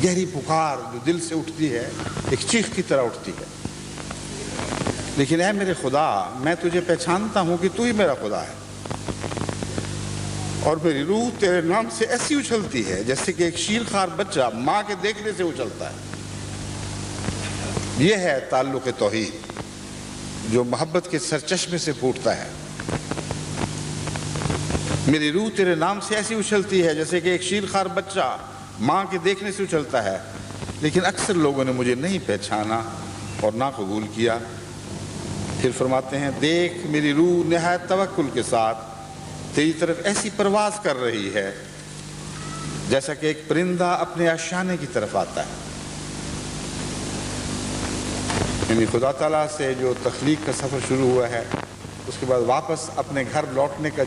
گہری پکار جو دل سے اٹھتی ہے، ایک چیخ کی طرح اٹھتی ہے. لیکن اے میرے خدا، میں تجھے پہچانتا ہوں کہ تو ہی میرا خدا ہے، اور میری روح تیرے نام سے ایسی اچھلتی ہے جیسے کہ ایک شیرخوار بچہ ماں کے دیکھنے سے اچھلتا ہے. یہ ہے تعلق توحید جو محبت کے سرچشمے سے پھوٹتا ہے. میری روح تیرے نام سے ایسی اچھلتی ہے جیسے کہ ایک شیرخوار بچہ ماں کے دیکھنے سے اچھلتا ہے. لیکن اکثر لوگوں نے مجھے نہیں پہچانا اور نہ قبول کیا. پھر فرماتے ہیں، دیکھ میری روح نہایت توکل کے ساتھ تیری طرف ایسی پرواز کر رہی ہے جیسا کہ ایک پرندہ اپنے آشیانے کی طرف آتا ہے. یعنی خدا تعالیٰ سے جو تخلیق کا سفر شروع ہوا ہے، اس کے بعد واپس اپنے گھر لوٹنے کا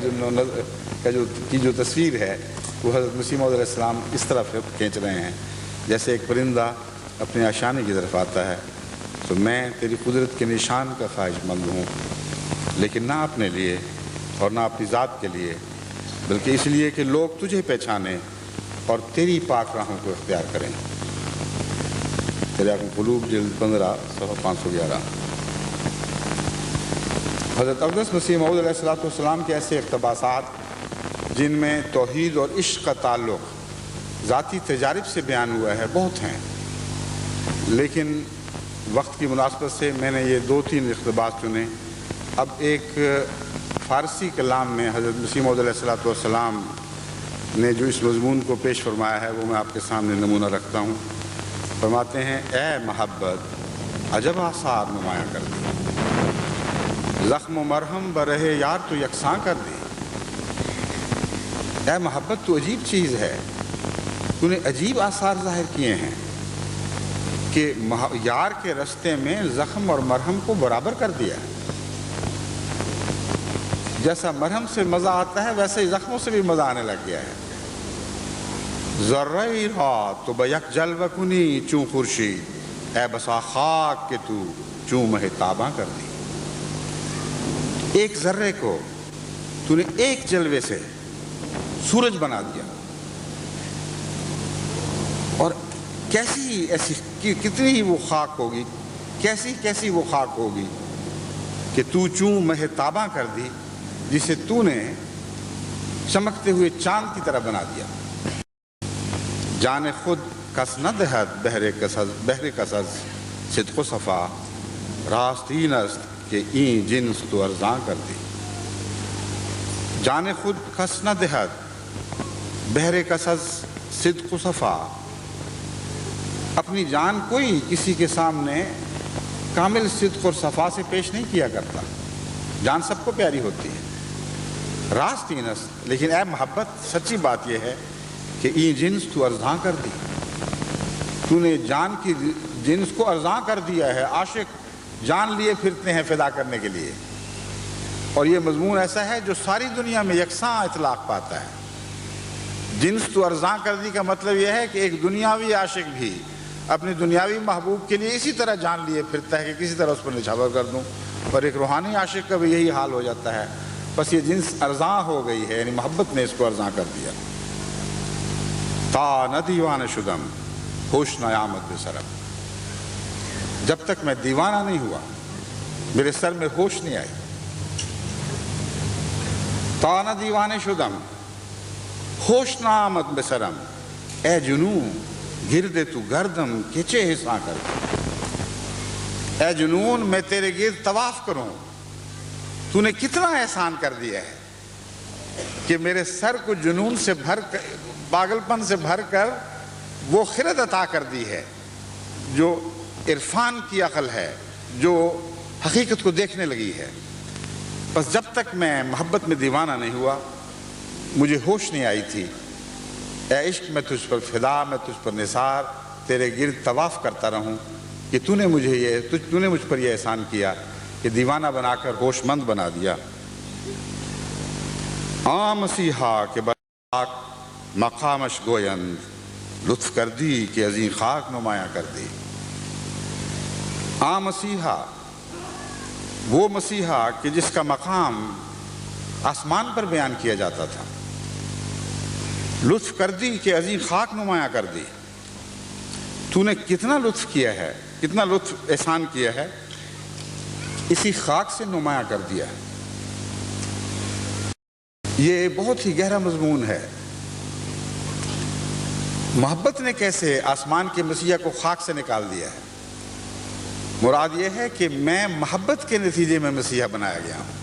جو تصویر ہے، وہ حضرت مسیح موعود علیہ السلام اس طرح کھینچ رہے ہیں جیسے ایک پرندہ اپنے آشیانے کی طرف آتا ہے. تو میں تیری قدرت کے نشان کا خواہش مند ہوں، لیکن نہ اپنے لیے اور نہ اپنی ذات کے لیے، بلکہ اس لیے کہ لوگ تجھے پہچانیں اور تیری پاک راہوں کو اختیار کریں. تریاق قلوب جلد 15 صفحہ 511. حضرت اقدس مسیح موعود علیہ السلام کے ایسے اقتباسات جن میں توحید اور عشق کا تعلق ذاتی تجارب سے بیان ہوا ہے بہت ہیں، لیکن وقت کی مناسبت سے میں نے یہ 2-3 اقتباس چنے. اب ایک فارسی کلام میں حضرت مسیح موعود علیہ السلام نے جو اس مضمون کو پیش فرمایا ہے وہ میں آپ کے سامنے نمونہ رکھتا ہوں. فرماتے ہیں، اے محبت عجب آثار نمایاں کر دی، زخم و مرہم برہے یار تو یکساں کر دی. اے محبت تو عجیب چیز ہے، تو نے عجیب آثار ظاہر کیے ہیں کہ یار کے رستے میں زخم اور مرہم کو برابر کر دیا. جیسا مرہم سے مزہ آتا ہے ویسے ہی زخموں سے بھی مزہ آنے لگ گیا ہے. ذرہی رات تو بیک جلوہ کنی چون خورشید، اے بسا خاک کہ تو چون مہ تاباں کر دی. ایک ذرے کو تو نے ایک جلوے سے سورج بنا دیا، اور کیسی ایسی کتنی ہی وہ خاک ہوگی، کیسی وہ خاک ہوگی کہ تو چوں مہ تاباں کر دی جسے تو نے چمکتے ہوئے چاند کی طرح بنا دیا۔ جان خود کس نہ دہد بہر کسز صدق و صفا، راست این است کہ این جنس تو ارزاں کر دی۔ جان خود کس نہ دہد بہر کسز صدق و صفا، اپنی جان کوئی کسی کے سامنے کامل صدق اور صفا سے پیش نہیں کیا کرتا، جان سب کو پیاری ہوتی ہے۔ راست این است، لیکن اے محبت سچی بات یہ ہے کہ این جنس تو ارزاں کر دی، تو نے جان کی جنس کو ارزاں کر دیا ہے۔ عاشق جان لیے پھرتے ہیں فدا کرنے کے لیے، اور یہ مضمون ایسا ہے جو ساری دنیا میں یکساں اطلاق پاتا ہے۔ جنس تو ارزاں کر دی کا مطلب یہ ہے کہ ایک دنیاوی عاشق بھی اپنے دنیاوی محبوب کے لیے اسی طرح جان لیے پھرتا ہے کہ کسی طرح اس پر نچھاور کر دوں، اور ایک روحانی عاشق کا بھی یہی حال ہو جاتا ہے۔ بس یہ جنس ارزاں ہو گئی ہے، یعنی محبت نے اس کو ارزاں کر دیا۔ تا نہ دیوانہ شدم ہوش نہ آمد بسرم، جب تک میں دیوانہ نہیں ہوا میرے سر میں ہوش نہیں آئی۔ تا نہ دیوانے شدم ہوش نہ آمد بسرم، اے جنون گردے تو گردم کچے حصہ کر۔ اے جنون میں تیرے گرد طواف کروں، تو نے کتنا احسان کر دیا ہے کہ میرے سر کو جنون سے بھر کر، پاگل پن سے بھر کر وہ خرد عطا کر دی ہے جو عرفان کی عقل ہے، جو حقیقت کو دیکھنے لگی ہے۔ بس جب تک میں محبت میں دیوانہ نہیں ہوا مجھے ہوش نہیں آئی تھی۔ اے عشق میں تجھ پر فدا، میں تجھ پر نثار، تیرے گرد طواف کرتا رہوں کہ تو نے مجھ پر یہ احسان کیا کہ دیوانہ بنا کر ہوش مند بنا دیا۔ آ مسیحا کے خاک مقامش گویند، لطف کر دی کہ عظیم خاک نمایاں کر دی۔ آ مسیحا، وہ مسیحا کہ جس کا مقام آسمان پر بیان کیا جاتا تھا، لطف کر دی کہ عظیم خاک نمایاں کر دی۔ تو نے کتنا لطف کیا ہے، کتنا لطف احسان کیا ہے، اسی خاک سے نمایاں کر دیا ہے۔ یہ بہت ہی گہرا مضمون ہے۔ محبت نے کیسے آسمان کے مسیح کو خاک سے نکال دیا ہے؟ مراد یہ ہے کہ میں محبت کے نتیجے میں مسیح بنایا گیا ہوں۔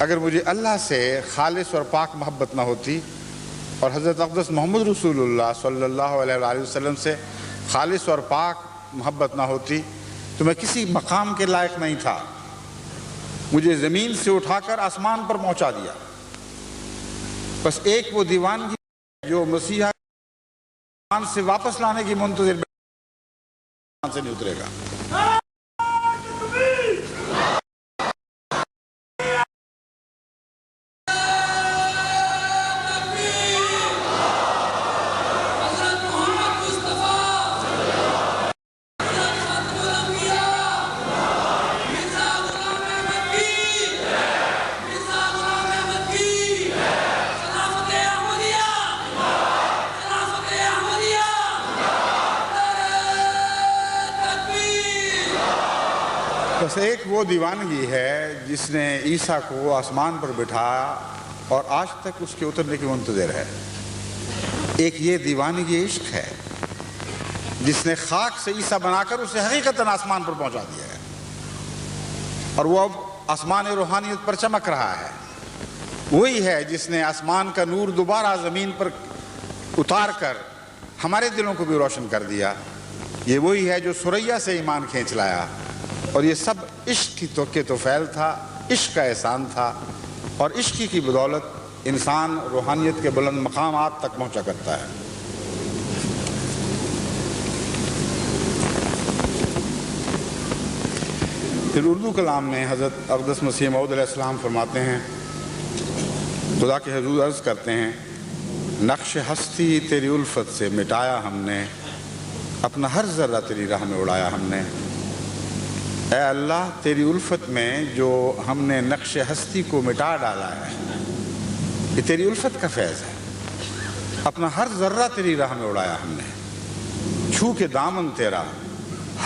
اگر مجھے اللہ سے خالص اور پاک محبت نہ ہوتی اور حضرت اقدس محمد رسول اللہ صلی اللہ علیہ وآلہ وسلم سے خالص اور پاک محبت نہ ہوتی تو میں کسی مقام کے لائق نہیں تھا۔ مجھے زمین سے اٹھا کر آسمان پر پہنچا دیا۔ بس ایک وہ دیوانگی جو مسیح آسمان سے واپس لانے کی منتظر سے نہیں اترے گا۔ بس ایک وہ دیوانگی ہے جس نے عیسیٰ کو آسمان پر بٹھایا اور آج تک اس کے اترنے کی منتظر ہے۔ ایک یہ دیوانگی عشق ہے جس نے خاک سے عیسیٰ بنا کر اسے حقیقتاً آسمان پر پہنچا دیا ہے، اور وہ اب آسمان روحانیت پر چمک رہا ہے۔ وہی ہے جس نے آسمان کا نور دوبارہ زمین پر اتار کر ہمارے دلوں کو بھی روشن کر دیا۔ یہ وہی ہے جو سریا سے ایمان کھینچ لایا، اور یہ سب عشق کی توفیل تھا، عشق کا احسان تھا، اور عشق کی بدولت انسان روحانیت کے بلند مقامات تک پہنچا کرتا ہے۔ پھر اردو کلام میں حضرت اقدس مسیح موعود علیہ السلام فرماتے ہیں، خدا کے حضور عرض کرتے ہیں، نقش ہستی تیری الفت سے مٹایا ہم نے، اپنا ہر ذرہ تیری راہ میں اڑایا ہم نے۔ اے اللہ، تیری الفت میں جو ہم نے نقش ہستی کو مٹا ڈالا ہے، یہ تیری الفت کا فیض ہے۔ اپنا ہر ذرہ تیری راہ میں اڑایا ہم نے، چھو کے دامن تیرا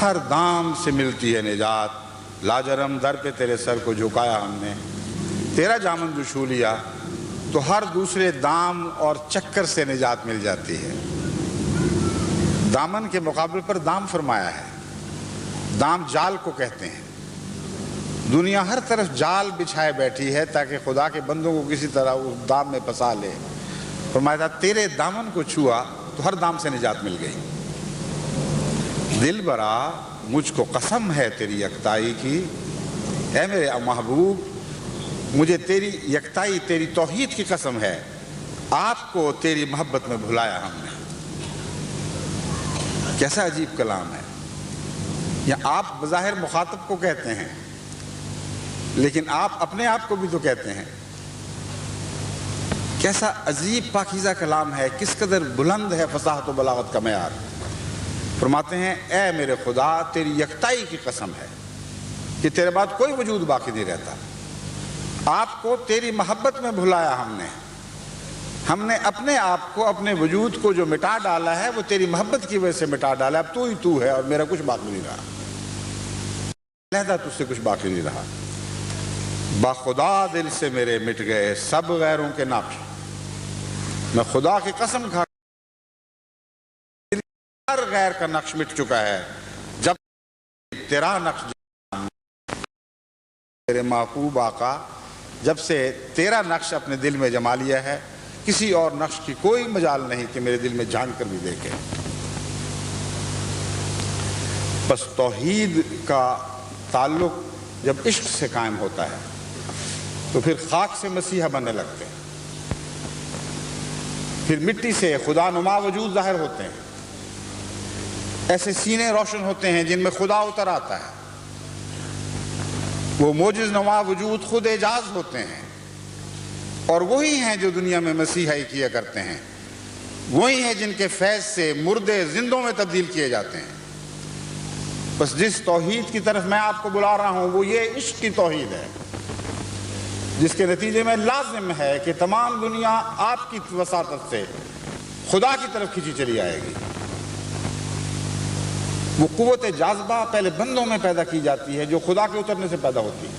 ہر دام سے ملتی ہے نجات، لاجرم در پہ تیرے سر کو جھکایا ہم نے، تیرا دامن جو چھو لیا تو ہر دوسرے دام اور چکر سے نجات مل جاتی ہے۔ دامن کے مقابل پر دام فرمایا ہے، دام جال کو کہتے ہیں۔ دنیا ہر طرف جال بچھائے بیٹھی ہے تاکہ خدا کے بندوں کو کسی طرح اس دام میں پھنسا لے۔ فرمایا تھا تیرے دامن کو چھوا تو ہر دام سے نجات مل گئی۔ دل برا مجھ کو قسم ہے تیری یکتائی کی، اے میرے محبوب مجھے تیری یکتائی، تیری توحید کی قسم ہے، آپ کو تیری محبت میں بھلایا ہم نے۔ کیسا عجیب کلام ہے۔ یا آپ بظاہر مخاطب کو کہتے ہیں لیکن آپ اپنے آپ کو بھی تو کہتے ہیں۔ کیسا عجیب پاکیزہ کلام ہے، کس قدر بلند ہے فصاحت و بلاغت کا معیار۔ فرماتے ہیں اے میرے خدا تیری یکتائی کی قسم ہے کہ تیرے بعد کوئی وجود باقی نہیں رہتا، آپ کو تیری محبت میں بھلایا ہم نے اپنے آپ کو، اپنے وجود کو جو مٹا ڈالا ہے وہ تیری محبت کی وجہ سے مٹا ڈالا ہے۔ اب تو ہی تو ہے اور میرا کچھ باقی نہیں رہا، علیحدہ تجھ سے کچھ باقی نہیں رہا۔ باخدا دل سے میرے مٹ گئے سب غیروں کے نقش، میں خدا کی قسم کھا ہر غیر کا نقش مٹ چکا ہے، جب تیرا نقش میرے محبوب آقا، جب سے تیرا نقش اپنے دل میں جما لیا ہے، کسی اور نقش کی کوئی مجال نہیں کہ میرے دل میں جان کر بھی دیکھے۔ بس توحید کا تعلق جب عشق سے قائم ہوتا ہے تو پھر خاک سے مسیحا بننے لگتے ہیں، پھر مٹی سے خدا نما وجود ظاہر ہوتے ہیں، ایسے سینے روشن ہوتے ہیں جن میں خدا اتر آتا ہے، وہ معجز نما وجود خود اعجاز ہوتے ہیں، اور وہی ہیں جو دنیا میں مسیحائی کیا کرتے ہیں، وہی ہیں جن کے فیض سے مردے زندوں میں تبدیل کیے جاتے ہیں۔ بس جس توحید کی طرف میں آپ کو بلا رہا ہوں وہ یہ عشق کی توحید ہے، جس کے نتیجے میں لازم ہے کہ تمام دنیا آپ کی وساطت سے خدا کی طرف کھینچی چلی آئے گی۔ وہ قوت جاذبہ پہلے بندوں میں پیدا کی جاتی ہے جو خدا کے اترنے سے پیدا ہوتی ہے،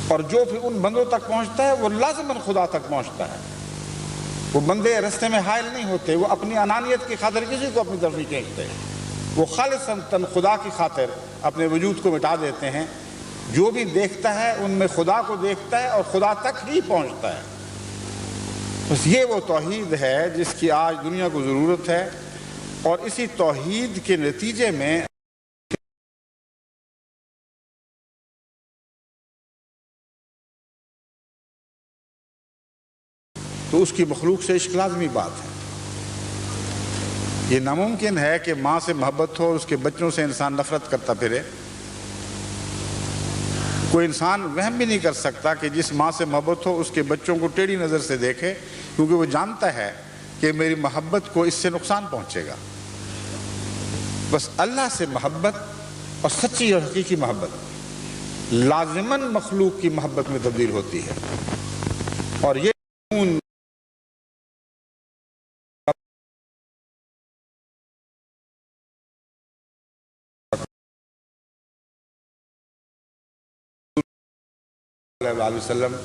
اور جو پھر ان بندوں تک پہنچتا ہے وہ لازماً خدا تک پہنچتا ہے۔ وہ بندے رستے میں حائل نہیں ہوتے، وہ اپنی انانیت کی خاطر کسی کو اپنی طرف نہیں کھینچتے، وہ خالصاً خدا کی خاطر اپنے وجود کو مٹا دیتے ہیں۔ جو بھی دیکھتا ہے ان میں خدا کو دیکھتا ہے اور خدا تک ہی پہنچتا ہے۔ بس یہ وہ توحید ہے جس کی آج دنیا کو ضرورت ہے، اور اسی توحید کے نتیجے میں تو اس کی مخلوق سے عشق لازمی بات ہے۔ یہ ناممکن ہے کہ ماں سے محبت ہو اور اس کے بچوں سے انسان نفرت کرتا پھرے۔ کوئی انسان وہم بھی نہیں کر سکتا کہ جس ماں سے محبت ہو اس کے بچوں کو ٹیڑھی نظر سے دیکھے، کیونکہ وہ جانتا ہے کہ میری محبت کو اس سے نقصان پہنچے گا۔ بس اللہ سے محبت اور سچی اور حقیقی محبت لازماً مخلوق کی محبت میں تبدیل ہوتی ہے، اور یہ علیہ وسلم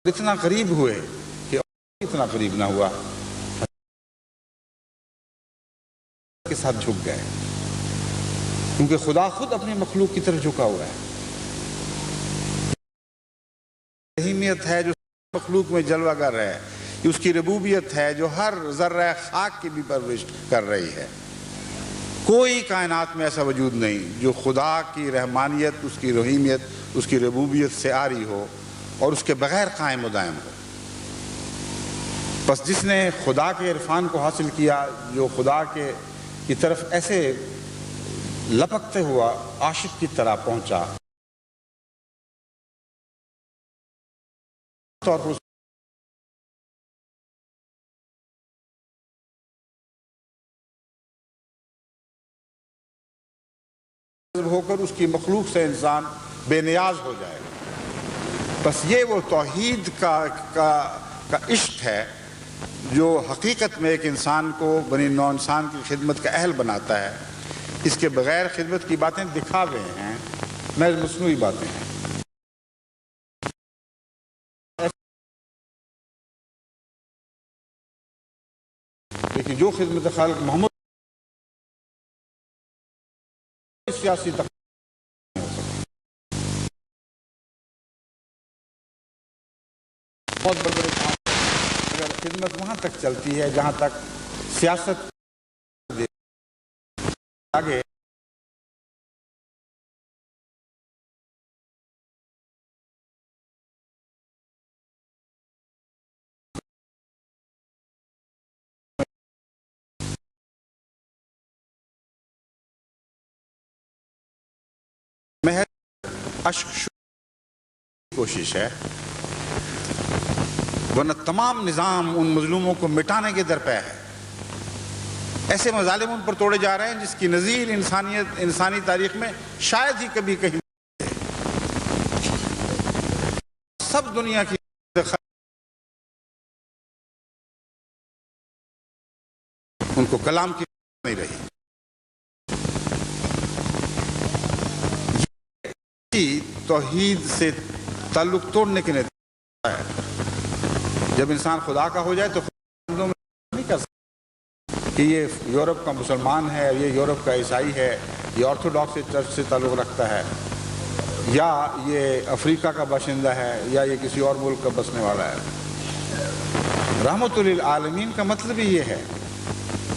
اتنا قریب ہوئے کہ اتنا قریب نہ ہوا، کے ساتھ جھک گئے، کیونکہ خدا خود اپنی مخلوق کی طرف جھکا ہوا ہے۔ رحیمیت ہے جو مخلوق میں جلوہ گر ہے، یہ اس کی ربوبیت ہے جو ہر ذرہ خاک کی بھی پرورش کر رہی ہے۔ کوئی کائنات میں ایسا وجود نہیں جو خدا کی رحمانیت، اس کی رحیمیت، اس کی ربوبیت سے عاری ہو اور اس کے بغیر قائم و دائم ہو۔ بس جس نے خدا کے عرفان کو حاصل کیا، جو خدا کی طرف ایسے لپکتے ہوا عاشق کی طرح پہنچا، طور پر ہو کر اس کی مخلوق سے انسان بے نیاز ہو جائے گا۔ بس یہ وہ توحید کا عشق ہے جو حقیقت میں ایک انسان کو، بنی نوع انسان کی خدمت کا اہل بناتا ہے۔ اس کے بغیر خدمت کی باتیں دکھاوے ہیں، محض مصنوعی باتیں ہیں۔ لیکن جو خدمت خلق محمد سیاسی بہت بڑے کام، اگر خدمت وہاں تک چلتی ہے جہاں تک سیاست آگے محض اشک کوشش ہے، ورنہ تمام نظام ان مظلوموں کو مٹانے کے درپے ہے۔ ایسے مظالم ان پر توڑے جا رہے ہیں جس کی نظیر انسانی تاریخ میں شاید ہی کبھی کہیں سب دنیا کی ان کو کلام کی نہیں رہی۔ توحید سے تعلق توڑنے کے نتیجہ ہے۔ جب انسان خدا کا ہو جائے تو خدا میں نہیں کر سکتا کہ یہ یورپ کا مسلمان ہے، یہ یورپ کا عیسائی ہے، یہ آرتھوڈاکس چرچ سے تعلق رکھتا ہے، یا یہ افریقہ کا باشندہ ہے، یا یہ کسی اور ملک کا بسنے والا ہے۔ رحمت للعالمین کا مطلب ہی یہ ہے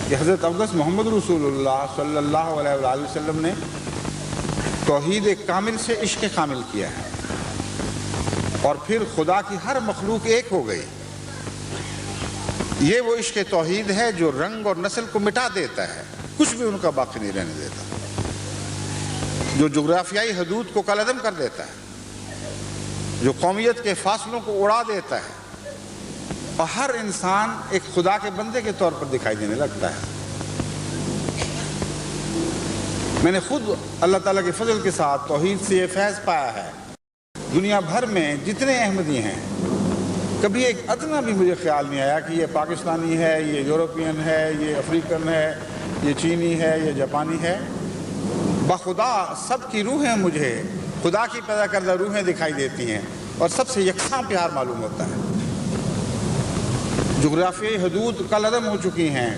کہ حضرت اقدس محمد رسول اللہ صلی اللہ علیہ وآلہ وسلم نے توحید کامل سے عشق کامل کیا ہے، اور پھر خدا کی ہر مخلوق ایک ہو گئی۔ یہ وہ عشق توحید ہے جو رنگ اور نسل کو مٹا دیتا ہے، کچھ بھی ان کا باقی نہیں رہنے دیتا، جو جغرافیائی حدود کو کالعدم کر دیتا ہے، جو قومیت کے فاصلوں کو اڑا دیتا ہے، اور ہر انسان ایک خدا کے بندے کے طور پر دکھائی دینے لگتا ہے۔ میں نے خود اللہ تعالیٰ کے فضل کے ساتھ توحید سے یہ فیض پایا ہے۔ دنیا بھر میں جتنے احمدی ہیں، کبھی ایک ادنا بھی مجھے خیال نہیں آیا کہ یہ پاکستانی ہے، یہ یورپین ہے، یہ افریقن ہے، یہ چینی ہے، یہ جاپانی ہے۔ بخدا سب کی روحیں مجھے خدا کی پیدا کردہ روحیں دکھائی دیتی ہیں، اور سب سے یکساں پیار معلوم ہوتا ہے۔ جغرافیائی حدود کالعدم ہو چکی ہیں،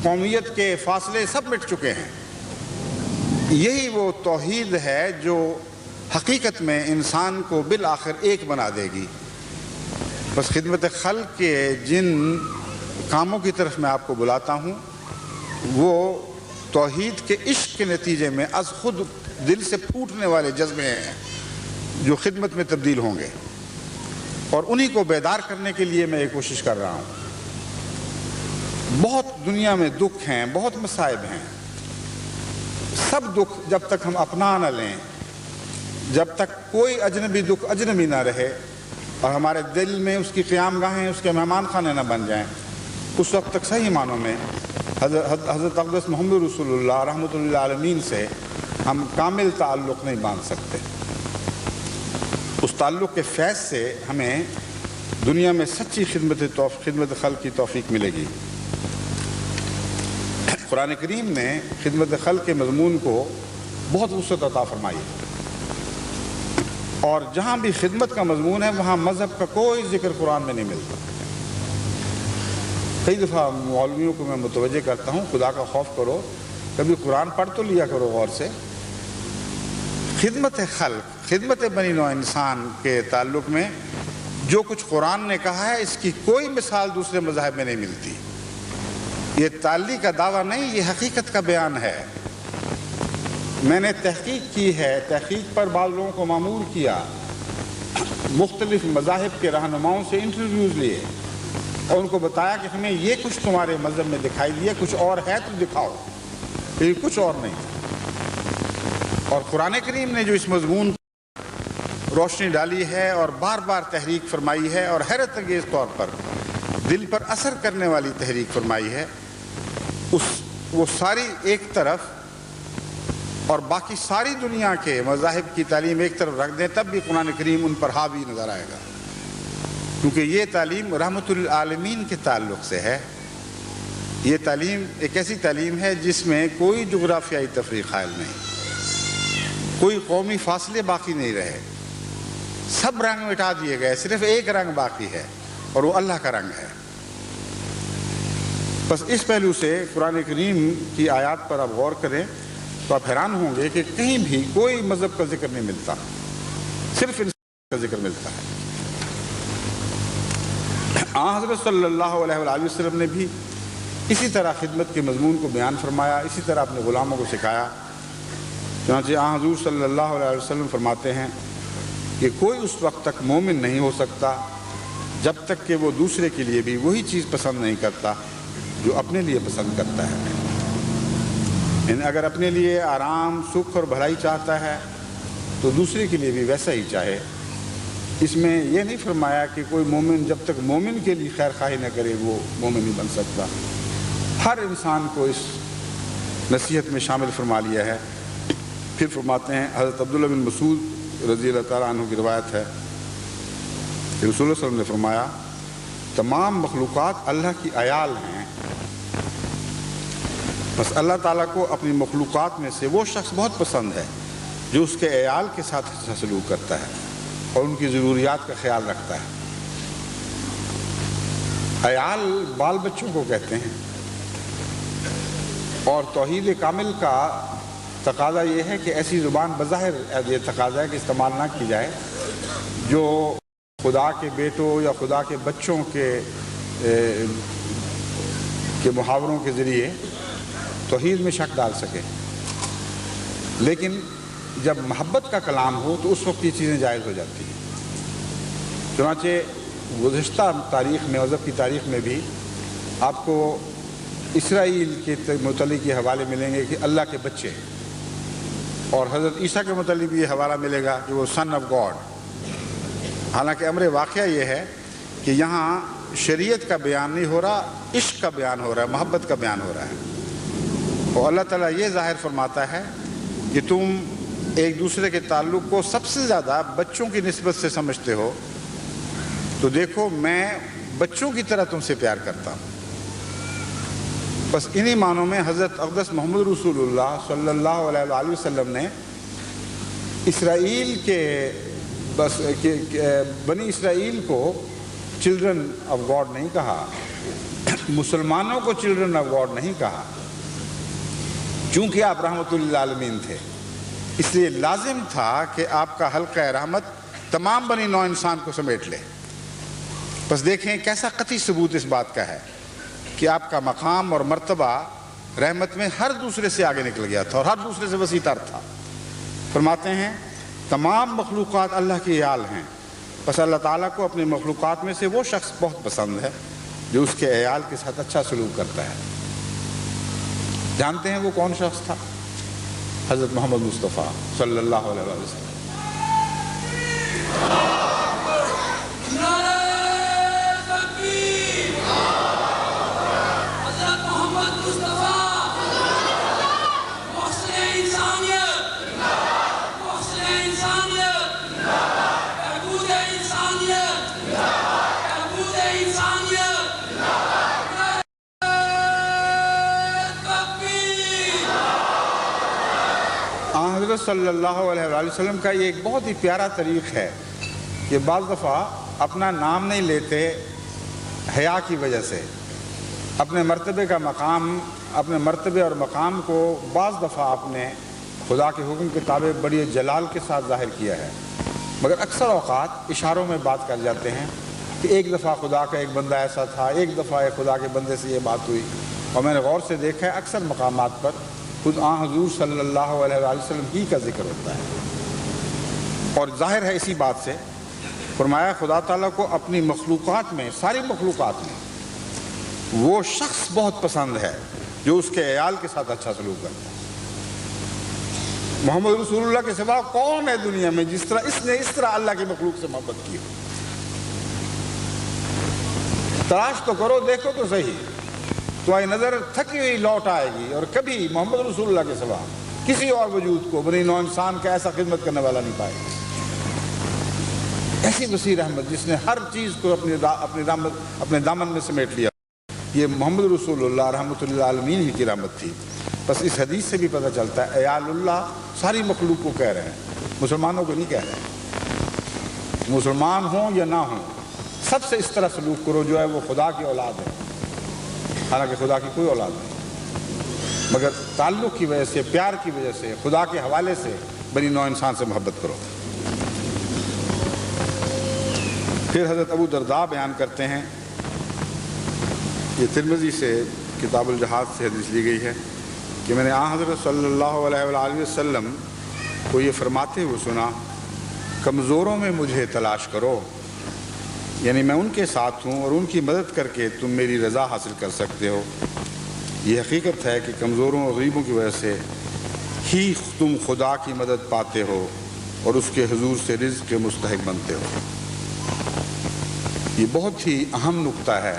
قومیت کے فاصلے سب مٹ چکے ہیں۔ یہی وہ توحید ہے جو حقیقت میں انسان کو بالآخر ایک بنا دے گی۔ بس خدمت خلق کے جن کاموں کی طرف میں آپ کو بلاتا ہوں، وہ توحید کے عشق کے نتیجے میں از خود دل سے پھوٹنے والے جذبے ہیں جو خدمت میں تبدیل ہوں گے، اور انہی کو بیدار کرنے کے لیے میں یہ کوشش کر رہا ہوں۔ بہت دنیا میں دکھ ہیں، بہت مصائب ہیں، سب دکھ جب تک ہم اپنا نہ لیں، جب تک کوئی اجنبی دکھ اجنبی نہ رہے اور ہمارے دل میں اس کی قیام گاہیں اس کے مہمان خانے نہ بن جائیں، اس وقت تک صحیح معنوں میں حضرت اقدس محمد رسول اللہ رحمت للعالمین سے ہم کامل تعلق نہیں باندھ سکتے۔ اس تعلق کے فیض سے ہمیں دنیا میں سچی خدمت خلق کی توفیق ملے گی۔ قرآن کریم نے خدمت خلق کے مضمون کو بہت وسعت عطا فرمائی ہے، اور جہاں بھی خدمت کا مضمون ہے وہاں مذہب کا کوئی ذکر قرآن میں نہیں ملتا۔ کئی دفعہ مولویوں کو میں متوجہ کرتا ہوں، خدا کا خوف کرو، کبھی قرآن پڑھ تو لیا کرو غور سے۔ خدمت خلق، خدمت بنی نوع انسان کے تعلق میں جو کچھ قرآن نے کہا ہے، اس کی کوئی مثال دوسرے مذاہب میں نہیں ملتی۔ یہ تعلی کا دعویٰ نہیں، یہ حقیقت کا بیان ہے۔ میں نے تحقیق کی ہے، تحقیق پر بعض لوگوں کو مامور کیا، مختلف مذاہب کے رہنماؤں سے انٹرویوز لیے اور ان کو بتایا کہ ہمیں یہ کچھ تمہارے مذہب میں دکھائی دیا، کچھ اور ہے تو دکھاؤ، لیکن کچھ اور نہیں۔ اور قرآن کریم نے جو اس مضمون روشنی ڈالی ہے اور بار بار تحریک فرمائی ہے، اور حیرت انگیز طور پر دل پر اثر کرنے والی تحریک فرمائی ہے، وہ ساری ایک طرف اور باقی ساری دنیا کے مذاہب کی تعلیم ایک طرف رکھ دیں، تب بھی قرآن کریم ان پر حاوی نظر آئے گا، کیونکہ یہ تعلیم رحمت للعالمین کے تعلق سے ہے۔ یہ تعلیم ایک ایسی تعلیم ہے جس میں کوئی جغرافیائی تفریق قائل نہیں، کوئی قومی فاصلے باقی نہیں رہے، سب رنگ مٹا دیے گئے، صرف ایک رنگ باقی ہے اور وہ اللہ کا رنگ ہے۔ بس اس پہلو سے قرآن کریم کی آیات پر آپ غور کریں تو آپ حیران ہوں گے کہ کہیں بھی کوئی مذہب کا ذکر نہیں ملتا، صرف انسان کا ذکر ملتا ہے۔ حضرت صلی اللہ علیہ وآلہ وسلم نے بھی اسی طرح خدمت کے مضمون کو بیان فرمایا، اسی طرح اپنے غلاموں کو سکھایا۔ چنانچہ حضور صلی اللہ علیہ وسلم فرماتے ہیں کہ کوئی اس وقت تک مومن نہیں ہو سکتا جب تک کہ وہ دوسرے کے لیے بھی وہی چیز پسند نہیں کرتا جو اپنے لیے پسند کرتا ہے۔ یعنی اگر اپنے لیے آرام، سکھ اور بھلائی چاہتا ہے تو دوسرے کے لیے بھی ویسا ہی چاہے۔ اس میں یہ نہیں فرمایا کہ کوئی مومن جب تک مومن کے لیے خیر خواہی نہ کرے وہ مومن نہیں بن سکتا۔ ہر انسان کو اس نصیحت میں شامل فرما لیا ہے۔ پھر فرماتے ہیں، حضرت عبداللہ بن مسعود رضی اللہ تعالیٰ عنہ کی روایت ہے کہ رسول اللہ صلی اللہ علیہ وسلم نے فرمایا تمام مخلوقات اللہ کی عیال ہیں، بس اللہ تعالیٰ کو اپنی مخلوقات میں سے وہ شخص بہت پسند ہے جو اس کے عیال کے ساتھ اچھا سلوک کرتا ہے اور ان کی ضروریات کا خیال رکھتا ہے۔ عیال بال بچوں کو کہتے ہیں، اور توحید کامل کا تقاضا یہ ہے کہ ایسی زبان بظاہر یہ تقاضا ہے کہ استعمال نہ کی جائے جو خدا کے بیٹوں یا خدا کے بچوں کے محاوروں کے ذریعے توحید میں شک ڈال سکے، لیکن جب محبت کا کلام ہو تو اس وقت یہ چیزیں جائز ہو جاتی ہیں۔ چنانچہ گزشتہ تاریخ میں، مذہب کی تاریخ میں بھی آپ کو اسرائیل کے متعلق یہ حوالے ملیں گے کہ اللہ کے بچے، اور حضرت عیسیٰ کے متعلق بھی یہ حوالہ ملے گا کہ وہ سن آف گاڈ۔ حالانکہ امر واقعہ یہ ہے کہ یہاں شریعت کا بیان نہیں ہو رہا، عشق کا بیان ہو رہا ہے، محبت کا بیان ہو رہا ہے۔ اور اللہ تعالیٰ یہ ظاہر فرماتا ہے کہ تم ایک دوسرے کے تعلق کو سب سے زیادہ بچوں کی نسبت سے سمجھتے ہو، تو دیکھو میں بچوں کی طرح تم سے پیار کرتا ہوں۔ بس انہی معنوں میں حضرت اقدس محمد رسول اللہ صلی اللہ علیہ وآلہ وسلم نے اسرائیل کے بنی اسرائیل کو چلڈرن آف گاڈ نہیں کہا، مسلمانوں کو چلڈرن آف گاڈ نہیں کہا، چونکہ آپ رحمت للعالمین تھے، اس لیے لازم تھا کہ آپ کا حلقہ رحمت تمام بنی نوع انسان کو سمیٹ لے۔ بس دیکھیں کیسا قطعی ثبوت اس بات کا ہے کہ آپ کا مقام اور مرتبہ رحمت میں ہر دوسرے سے آگے نکل گیا تھا اور ہر دوسرے سے وسیع تر تھا۔ فرماتے ہیں تمام مخلوقات اللہ کی عیال ہیں، بس اللہ تعالیٰ کو اپنی مخلوقات میں سے وہ شخص بہت پسند ہے جو اس کے عیال کے ساتھ اچھا سلوک کرتا ہے۔ جانتے ہیں وہ کون شخص تھا؟ حضرت محمد مصطفیٰ صلی اللہ علیہ وسلم۔ حضرت صلی اللہ علیہ وآلہ وسلم کا یہ ایک بہت ہی پیارا طریق ہے کہ بعض دفعہ اپنا نام نہیں لیتے حیا کی وجہ سے، اپنے مرتبے کا مقام، اپنے مرتبے اور مقام کو بعض دفعہ اپنے خدا کے حکم کے تابع بڑی جلال کے ساتھ ظاہر کیا ہے، مگر اکثر اوقات اشاروں میں بات کر جاتے ہیں کہ ایک دفعہ خدا کا ایک بندہ ایسا تھا، ایک دفعہ ایک خدا کے بندے سے یہ بات ہوئی۔ اور میں نے غور سے دیکھا ہے اکثر مقامات پر خود حضور صلی اللہ علیہ وآلہ وسلم ہی کا ذکر ہوتا ہے، اور ظاہر ہے اسی بات سے فرمایا خدا تعالیٰ کو اپنی مخلوقات میں، ساری مخلوقات میں وہ شخص بہت پسند ہے جو اس کے عیال کے ساتھ اچھا سلوک کرتا ہے۔ محمد رسول اللہ کے سوا کون ہے دنیا میں جس طرح اس نے اس طرح اللہ کی مخلوق سے محبت کی ہو؟ تلاش تو کرو، دیکھو تو صحیح، تمہاری نظر تھکی ہوئی لوٹ آئے گی، اور کبھی محمد رسول اللہ کے سوا کسی اور وجود کو بنی نوع انسان کا ایسا خدمت کرنے والا نہیں پائے گا۔ ایسی وسیع رحمت جس نے ہر چیز کو اپنے دامن میں سمیٹ لیا۔ یہ محمد رسول اللہ رحمۃ اللہ عالمین ہی کی رحمت تھی۔ بس اس حدیث سے بھی پتہ چلتا ہے عیال اللہ ساری مخلوق کو کہہ رہے ہیں، مسلمانوں کو نہیں کہہ رہے ہیں۔ مسلمان ہوں یا نہ ہوں، سب سے اس طرح سلوک کرو جو ہے وہ خدا کی اولاد ہے، حالانکہ خدا کی کوئی اولاد نہیں، مگر تعلق کی وجہ سے، پیار کی وجہ سے، خدا کے حوالے سے بنی نوع انسان سے محبت کرو۔ پھر حضرت ابو درداء بیان کرتے ہیں، یہ ترمذی سے کتاب الجہاد سے حدیث لی گئی ہے کہ میں نے آن حضرت صلی اللہ علیہ وآلہ وسلم کو یہ فرماتے ہوئے سنا، کمزوروں میں مجھے تلاش کرو، یعنی میں ان کے ساتھ ہوں اور ان کی مدد کر کے تم میری رضا حاصل کر سکتے ہو۔ یہ حقیقت ہے کہ کمزوروں اور غریبوں کی وجہ سے ہی تم خدا کی مدد پاتے ہو اور اس کے حضور سے رزق کے مستحق بنتے ہو۔ یہ بہت ہی اہم نکتہ ہے۔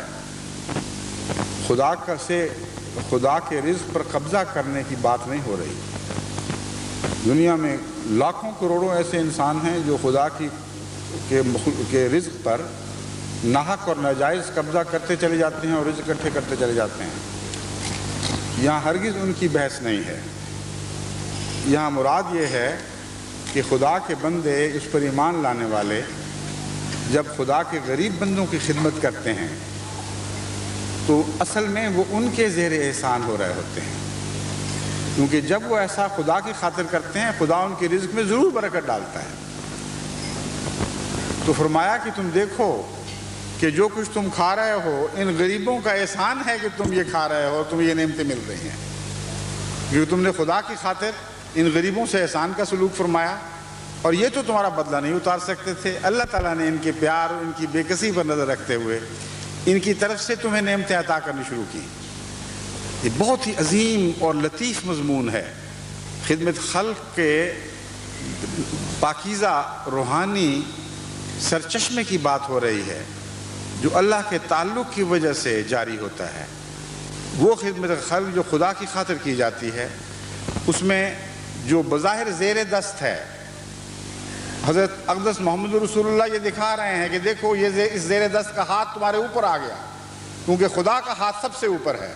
خدا کے رزق پر قبضہ کرنے کی بات نہیں ہو رہی۔ دنیا میں لاکھوں کروڑوں ایسے انسان ہیں جو خدا کے رزق پر ناحق اور ناجائز قبضہ کرتے چلے جاتے ہیں اور رزق اکٹھے کرتے چلے جاتے ہیں۔ یہاں ہرگز ان کی بحث نہیں ہے۔ یہاں مراد یہ ہے کہ خدا کے بندے، اس پر ایمان لانے والے، جب خدا کے غریب بندوں کی خدمت کرتے ہیں تو اصل میں وہ ان کے زیر احسان ہو رہے ہوتے ہیں، کیونکہ جب وہ ایسا خدا کی خاطر کرتے ہیں خدا ان کے رزق میں ضرور برکت ڈالتا ہے۔ تو فرمایا کہ تم دیکھو کہ جو کچھ تم کھا رہے ہو ان غریبوں کا احسان ہے کہ تم یہ کھا رہے ہو، تمہیں یہ نعمتیں مل رہی ہیں، کیونکہ تم نے خدا کی خاطر ان غریبوں سے احسان کا سلوک فرمایا، اور یہ تو تمہارا بدلہ نہیں اتار سکتے تھے۔ اللہ تعالیٰ نے ان کے پیار، ان کی بے کسی پر نظر رکھتے ہوئے ان کی طرف سے تمہیں نعمتیں عطا کرنی شروع کی۔ یہ بہت ہی عظیم اور لطیف مضمون ہے۔ خدمت خلق کے پاکیزہ روحانی سرچشمے کی بات ہو رہی ہے جو اللہ کے تعلق کی وجہ سے جاری ہوتا ہے۔ وہ خدمت خلق جو خدا کی خاطر کی جاتی ہے، اس میں جو بظاہر زیر دست ہے، حضرت اقدس محمد رسول اللہ یہ دکھا رہے ہیں کہ دیکھو یہ اس زیر دست کا ہاتھ تمہارے اوپر آ گیا، کیونکہ خدا کا ہاتھ سب سے اوپر ہے،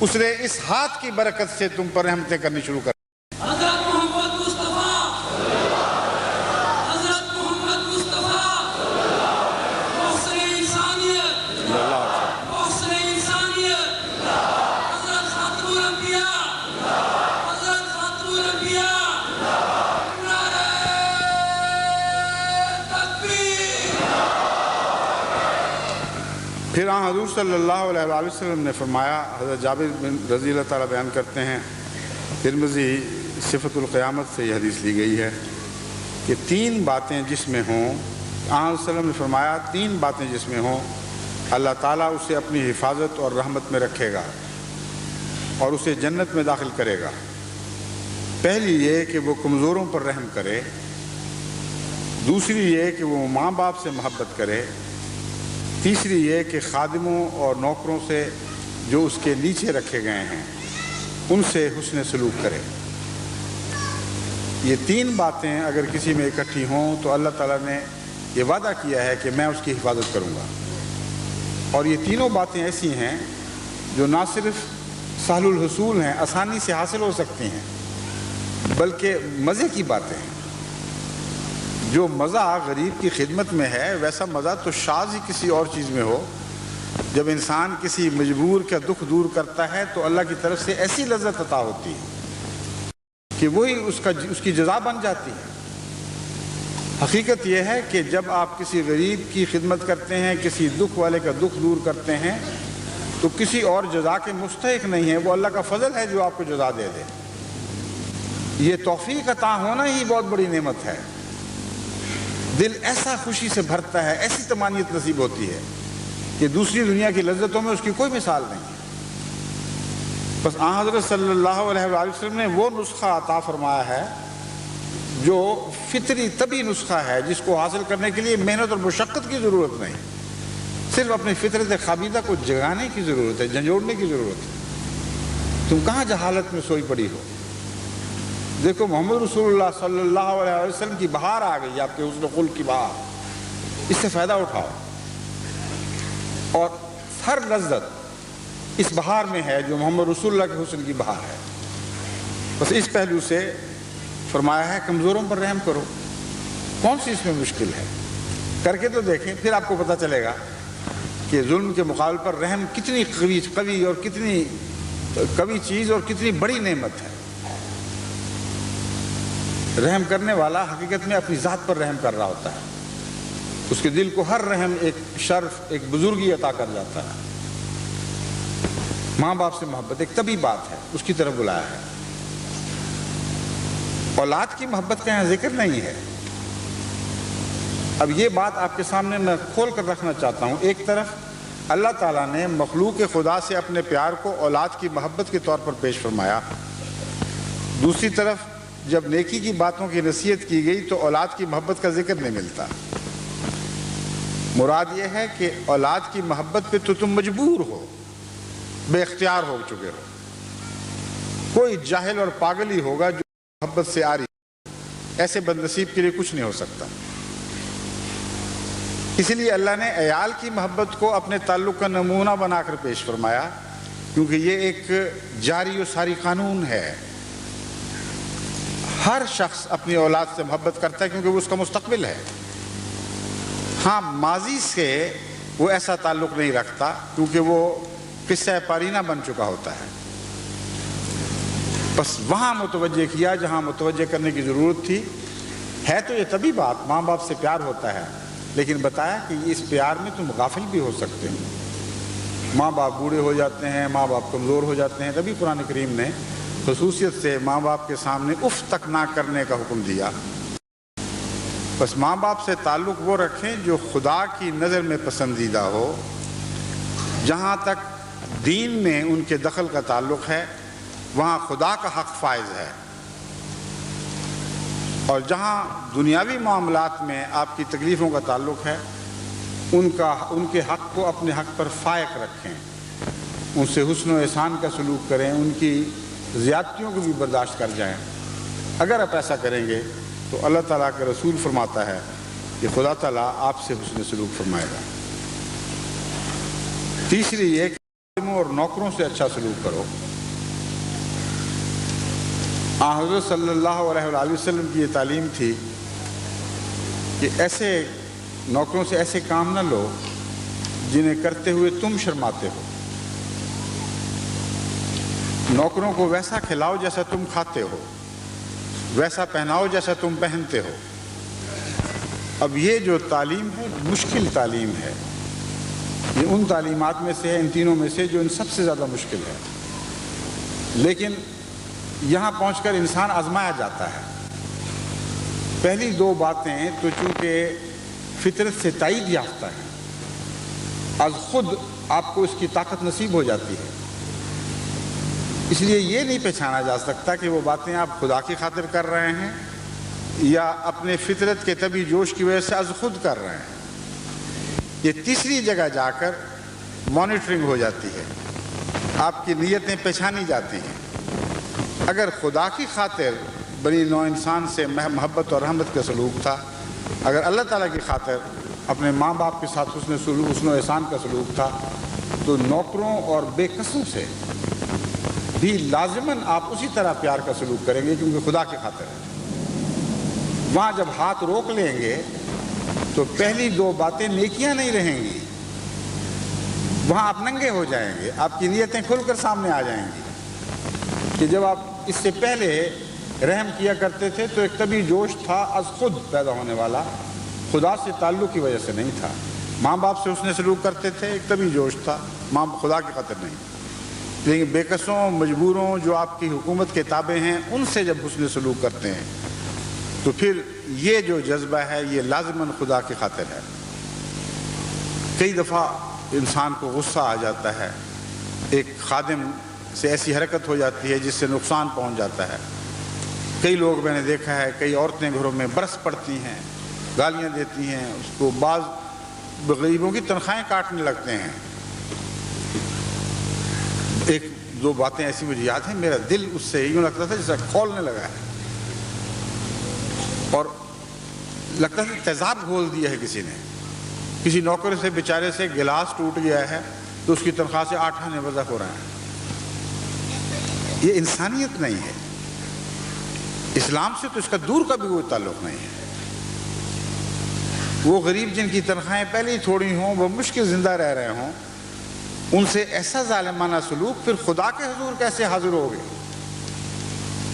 اس نے اس ہاتھ کی برکت سے تم پر رحمتیں کرنی شروع کر۔ پھر حضور صلی اللہ علیہ وآلہ وسلم نے فرمایا، حضرت جابر بن رضی اللہ تعالیٰ بیان کرتے ہیں، ترمذی صفت القیامت سے یہ حدیث لی گئی ہے کہ تین باتیں جس میں ہوں، صلی اللہ علیہ وسلم نے فرمایا تین باتیں جس میں ہوں اللہ تعالیٰ اسے اپنی حفاظت اور رحمت میں رکھے گا اور اسے جنت میں داخل کرے گا۔ پہلی یہ کہ وہ کمزوروں پر رحم کرے، دوسری یہ کہ وہ ماں باپ سے محبت کرے، تیسری یہ کہ خادموں اور نوکروں سے جو اس کے نیچے رکھے گئے ہیں ان سے حسن سلوک کرے۔ یہ تین باتیں اگر کسی میں اکٹھی ہوں تو اللہ تعالیٰ نے یہ وعدہ کیا ہے کہ میں اس کی حفاظت کروں گا، اور یہ تینوں باتیں ایسی ہیں جو نہ صرف سہل الحصول ہیں، آسانی سے حاصل ہو سکتی ہیں، بلکہ مزے کی باتیں ہیں۔ جو مزہ غریب کی خدمت میں ہے ویسا مزہ تو شاذ ہی کسی اور چیز میں ہو۔ جب انسان کسی مجبور کا دکھ دور کرتا ہے تو اللہ کی طرف سے ایسی لذت عطا ہوتی ہے کہ وہی اس کی جزا بن جاتی ہے۔ حقیقت یہ ہے کہ جب آپ کسی غریب کی خدمت کرتے ہیں، کسی دکھ والے کا دکھ دور کرتے ہیں، تو کسی اور جزا کے مستحق نہیں ہے، وہ اللہ کا فضل ہے جو آپ کو جزا دے دے۔ یہ توفیق عطا ہونا ہی بہت بڑی نعمت ہے۔ دل ایسا خوشی سے بھرتا ہے، ایسی طمانینت نصیب ہوتی ہے کہ دوسری دنیا کی لذتوں میں اس کی کوئی مثال نہیں ہے۔ بس آن حضرت صلی اللہ علیہ وآلہ وسلم نے وہ نسخہ عطا فرمایا ہے جو فطری طبی نسخہ ہے، جس کو حاصل کرنے کے لیے محنت اور مشقت کی ضرورت نہیں، صرف اپنی فطرت خابیدہ کو جگانے کی ضرورت ہے، جھنجھوڑنے کی ضرورت ہے۔ تم کہاں جہالت میں سوئی پڑی ہو؟ دیکھو محمد رسول اللہ صلی اللہ علیہ وسلم کی بہار آ گئی، آپ کے حسن خلق کی بہار، اس سے فائدہ اٹھاؤ اور ہر لذت اس بہار میں ہے جو محمد رسول اللہ کے حسن کی بہار ہے۔ بس اس پہلو سے فرمایا ہے کمزوروں پر رحم کرو، کون سی اس میں مشکل ہے؟ کر کے تو دیکھیں، پھر آپ کو پتہ چلے گا کہ ظلم کے مقابل پر رحم کتنی قوی اور کتنی قوی چیز اور کتنی بڑی نعمت ہے۔ رحم کرنے والا حقیقت میں اپنی ذات پر رحم کر رہا ہوتا ہے، اس کے دل کو ہر رحم ایک شرف، ایک بزرگی عطا کر جاتا ہے۔ ماں باپ سے محبت ایک طبی بات ہے، اس کی طرف بلایا ہے۔ اولاد کی محبت کا یہاں ذکر نہیں ہے۔ اب یہ بات آپ کے سامنے میں کھول کر رکھنا چاہتا ہوں۔ ایک طرف اللہ تعالیٰ نے مخلوق خدا سے اپنے پیار کو اولاد کی محبت کے طور پر پیش فرمایا، دوسری طرف جب نیکی کی باتوں کی نصیحت کی گئی تو اولاد کی محبت کا ذکر نہیں ملتا۔ مراد یہ ہے کہ اولاد کی محبت پہ تو تم مجبور ہو، بے اختیار ہو چکے ہو۔ کوئی جاہل اور پاگل ہی ہوگا جو محبت سے آ رہی ہے، ایسے بدنصیب کے لیے کچھ نہیں ہو سکتا۔ اسی لیے اللہ نے عیال کی محبت کو اپنے تعلق کا نمونہ بنا کر پیش فرمایا، کیونکہ یہ ایک جاری و ساری قانون ہے۔ ہر شخص اپنی اولاد سے محبت کرتا ہے کیونکہ وہ اس کا مستقبل ہے۔ ہاں، ماضی سے وہ ایسا تعلق نہیں رکھتا کیونکہ وہ قصہ پارینہ بن چکا ہوتا ہے۔ بس وہاں متوجہ کیا جہاں متوجہ کرنے کی ضرورت تھی۔ ہے تو یہ طبی بات، ماں باپ سے پیار ہوتا ہے، لیکن بتایا کہ اس پیار میں تم غافل بھی ہو سکتے ہو۔ ماں باپ بوڑھے ہو جاتے ہیں، ماں باپ کمزور ہو جاتے ہیں، تبھی قرآن کریم نے خصوصیت سے ماں باپ کے سامنے اف تک نہ کرنے کا حکم دیا۔ بس ماں باپ سے تعلق وہ رکھیں جو خدا کی نظر میں پسندیدہ ہو۔ جہاں تک دین میں ان کے دخل کا تعلق ہے وہاں خدا کا حق فائز ہے، اور جہاں دنیاوی معاملات میں آپ کی تکلیفوں کا تعلق ہے ان کے حق کو اپنے حق پر فائق رکھیں، ان سے حسن و احسان کا سلوک کریں، ان کی زیادتیوں کو بھی برداشت کر جائیں۔ اگر آپ ایسا کریں گے تو اللہ تعالیٰ کا رسول فرماتا ہے کہ خدا تعالیٰ آپ سے حسن سلوک فرمائے گا۔ تیسری یہ کہ خادموں اور نوکروں سے اچھا سلوک کرو۔ حضرت صلی اللہ علیہ وآلہ وسلم کی یہ تعلیم تھی کہ ایسے نوکروں سے ایسے کام نہ لو جنہیں کرتے ہوئے تم شرماتے ہو۔ نوکروں کو ویسا کھلاؤ جیسا تم کھاتے ہو، ویسا پہناؤ جیسا تم پہنتے ہو۔ اب یہ جو تعلیم ہے مشکل تعلیم ہے، یہ ان تعلیمات میں سے ہے، ان تینوں میں سے جو ان سب سے زیادہ مشکل ہے، لیکن یہاں پہنچ کر انسان آزمایا جاتا ہے۔ پہلی دو باتیں تو چونکہ فطرت سے تائید یافتہ ہیں، از خود آپ کو اس کی طاقت نصیب ہو جاتی ہے، اس لیے یہ نہیں پہچانا جا سکتا کہ وہ باتیں آپ خدا کی خاطر کر رہے ہیں یا اپنے فطرت کے طبعی جوش کی وجہ سے از خود کر رہے ہیں۔ یہ تیسری جگہ جا کر مانیٹرنگ ہو جاتی ہے، آپ کی نیتیں پہچانی جاتی ہیں۔ اگر خدا کی خاطر بنی نوع انسان سے محبت اور رحمت کا سلوک تھا، اگر اللہ تعالیٰ کی خاطر اپنے ماں باپ کے ساتھ حسن و احسان کا سلوک تھا، تو نوکروں اور بے کسوں سے بھی لازماً آپ اسی طرح پیار کا سلوک کریں گے کیونکہ خدا کی خاطر ہے۔ وہاں جب ہاتھ روک لیں گے تو پہلی دو باتیں نیکیاں نہیں رہیں گی، وہاں آپ ننگے ہو جائیں گے، آپ کی نیتیں کھل کر سامنے آ جائیں گی کہ جب آپ اس سے پہلے رحم کیا کرتے تھے تو ایک طبعی جوش تھا از خود پیدا ہونے والا، خدا سے تعلق کی وجہ سے نہیں تھا۔ ماں باپ سے حسن سلوک کرتے تھے، ایک طبعی جوش تھا، خدا کی خاطر نہیں۔ لیکن بے کسوں، مجبوروں، جو آپ کی حکومت کے تابع ہیں، ان سے جب حسن سلوک کرتے ہیں تو پھر یہ جو جذبہ ہے یہ لازماً خدا کی خاطر ہے۔ کئی دفعہ انسان کو غصہ آ جاتا ہے، ایک خادم سے ایسی حرکت ہو جاتی ہے جس سے نقصان پہنچ جاتا ہے۔ کئی لوگ میں نے دیکھا ہے، کئی عورتیں گھروں میں برس پڑتی ہیں، گالیاں دیتی ہیں اس کو، بعض غریبوں کی تنخواہیں کاٹنے لگتے ہیں۔ ایک دو باتیں ایسی مجھے یاد ہیں، میرا دل اس سے یوں لگتا تھا جیسے کھولنے لگا ہے، اور لگتا تھا تیزاب گھول دیا ہے کسی نے۔ کسی نوکر سے بیچارے سے گلاس ٹوٹ گیا ہے، تو اس کی تنخواہ سے 8 آنے وضع ہو رہے ہیں۔ یہ انسانیت نہیں ہے، اسلام سے تو اس کا دور کا بھی کوئی تعلق نہیں ہے۔ وہ غریب جن کی تنخواہیں پہلے ہی تھوڑی ہوں، وہ مشکل زندہ رہ رہے ہوں، ان سے ایسا ظالمانہ سلوک پھر خدا کے حضور کیسے حاضر ہوگے؟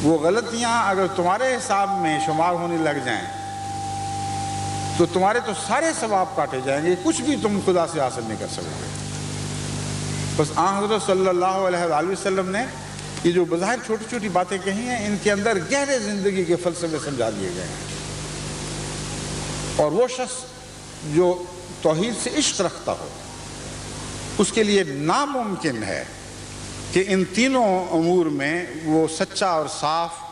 وہ غلطیاں اگر تمہارے حساب میں شمار ہونے لگ جائیں تو تمہارے تو سارے ثواب کاٹے جائیں گے، کچھ بھی تم خدا سے حاصل نہیں کر سکو گے۔ بس آن حضرت صلی اللہ علیہ وآلہ وسلم نے یہ جو بظاہر چھوٹی چھوٹی باتیں کہی ہیں، ان کے اندر گہرے زندگی کے فلسفے سمجھا دیے گئے ہیں۔ اور وہ شخص جو توحید سے عشق رکھتا ہو، اس کے لیے ناممکن ہے کہ ان تینوں امور میں وہ سچا اور صاف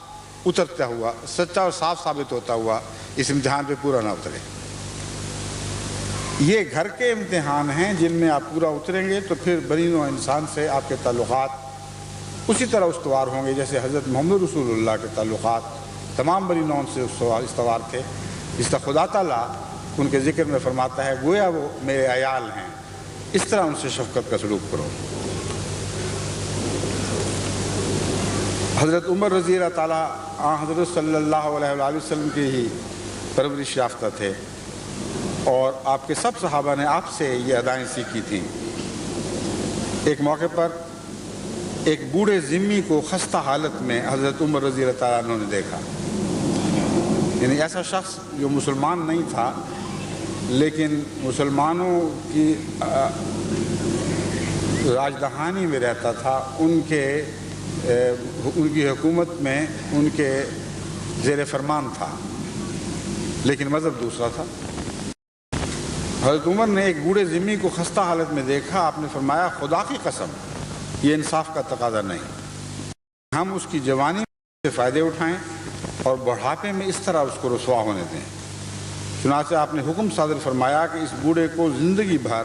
ثابت ہوتا ہوا اس امتحان پہ پورا نہ اترے۔ یہ گھر کے امتحان ہیں جن میں آپ پورا اتریں گے تو پھر بنی نوع انسان سے آپ کے تعلقات اسی طرح استوار ہوں گے جیسے حضرت محمد رسول اللہ کے تعلقات تمام بنی نوع سے استوار تھے۔ جس طرح خدا تعالیٰ ان کے ذکر میں فرماتا ہے گویا وہ میرے عیال ہیں، اس طرح ان سے شفقت کا سلوک کرو۔ حضرت عمر رضی اللہ تعالیٰ حضرت صلی اللہ علیہ وآلہ وسلم کی ہی پرورش یافتہ تھے، اور آپ کے سب صحابہ نے آپ سے یہ ادائیں سیکھی تھیں۔ ایک موقع پر ایک بوڑھے ذمی کو خستہ حالت میں حضرت عمر رضی اللہ تعالیٰ عنہ نے دیکھا، یعنی ایسا شخص جو مسلمان نہیں تھا لیکن مسلمانوں کی راجدہانی میں رہتا تھا، ان کی حکومت میں ان کے زیر فرمان تھا، لیکن مذہب دوسرا تھا۔ حضرت عمر نے ایک بوڑھے ذمی کو خستہ حالت میں دیکھا، آپ نے فرمایا خدا کی قسم یہ انصاف کا تقاضا نہیں، ہم اس کی جوانی سے فائدے اٹھائیں اور بڑھاپے میں اس طرح اس کو رسوا ہونے دیں۔ چنانچہ آپ نے حکم صادر فرمایا کہ اس بوڑھے کو زندگی بھر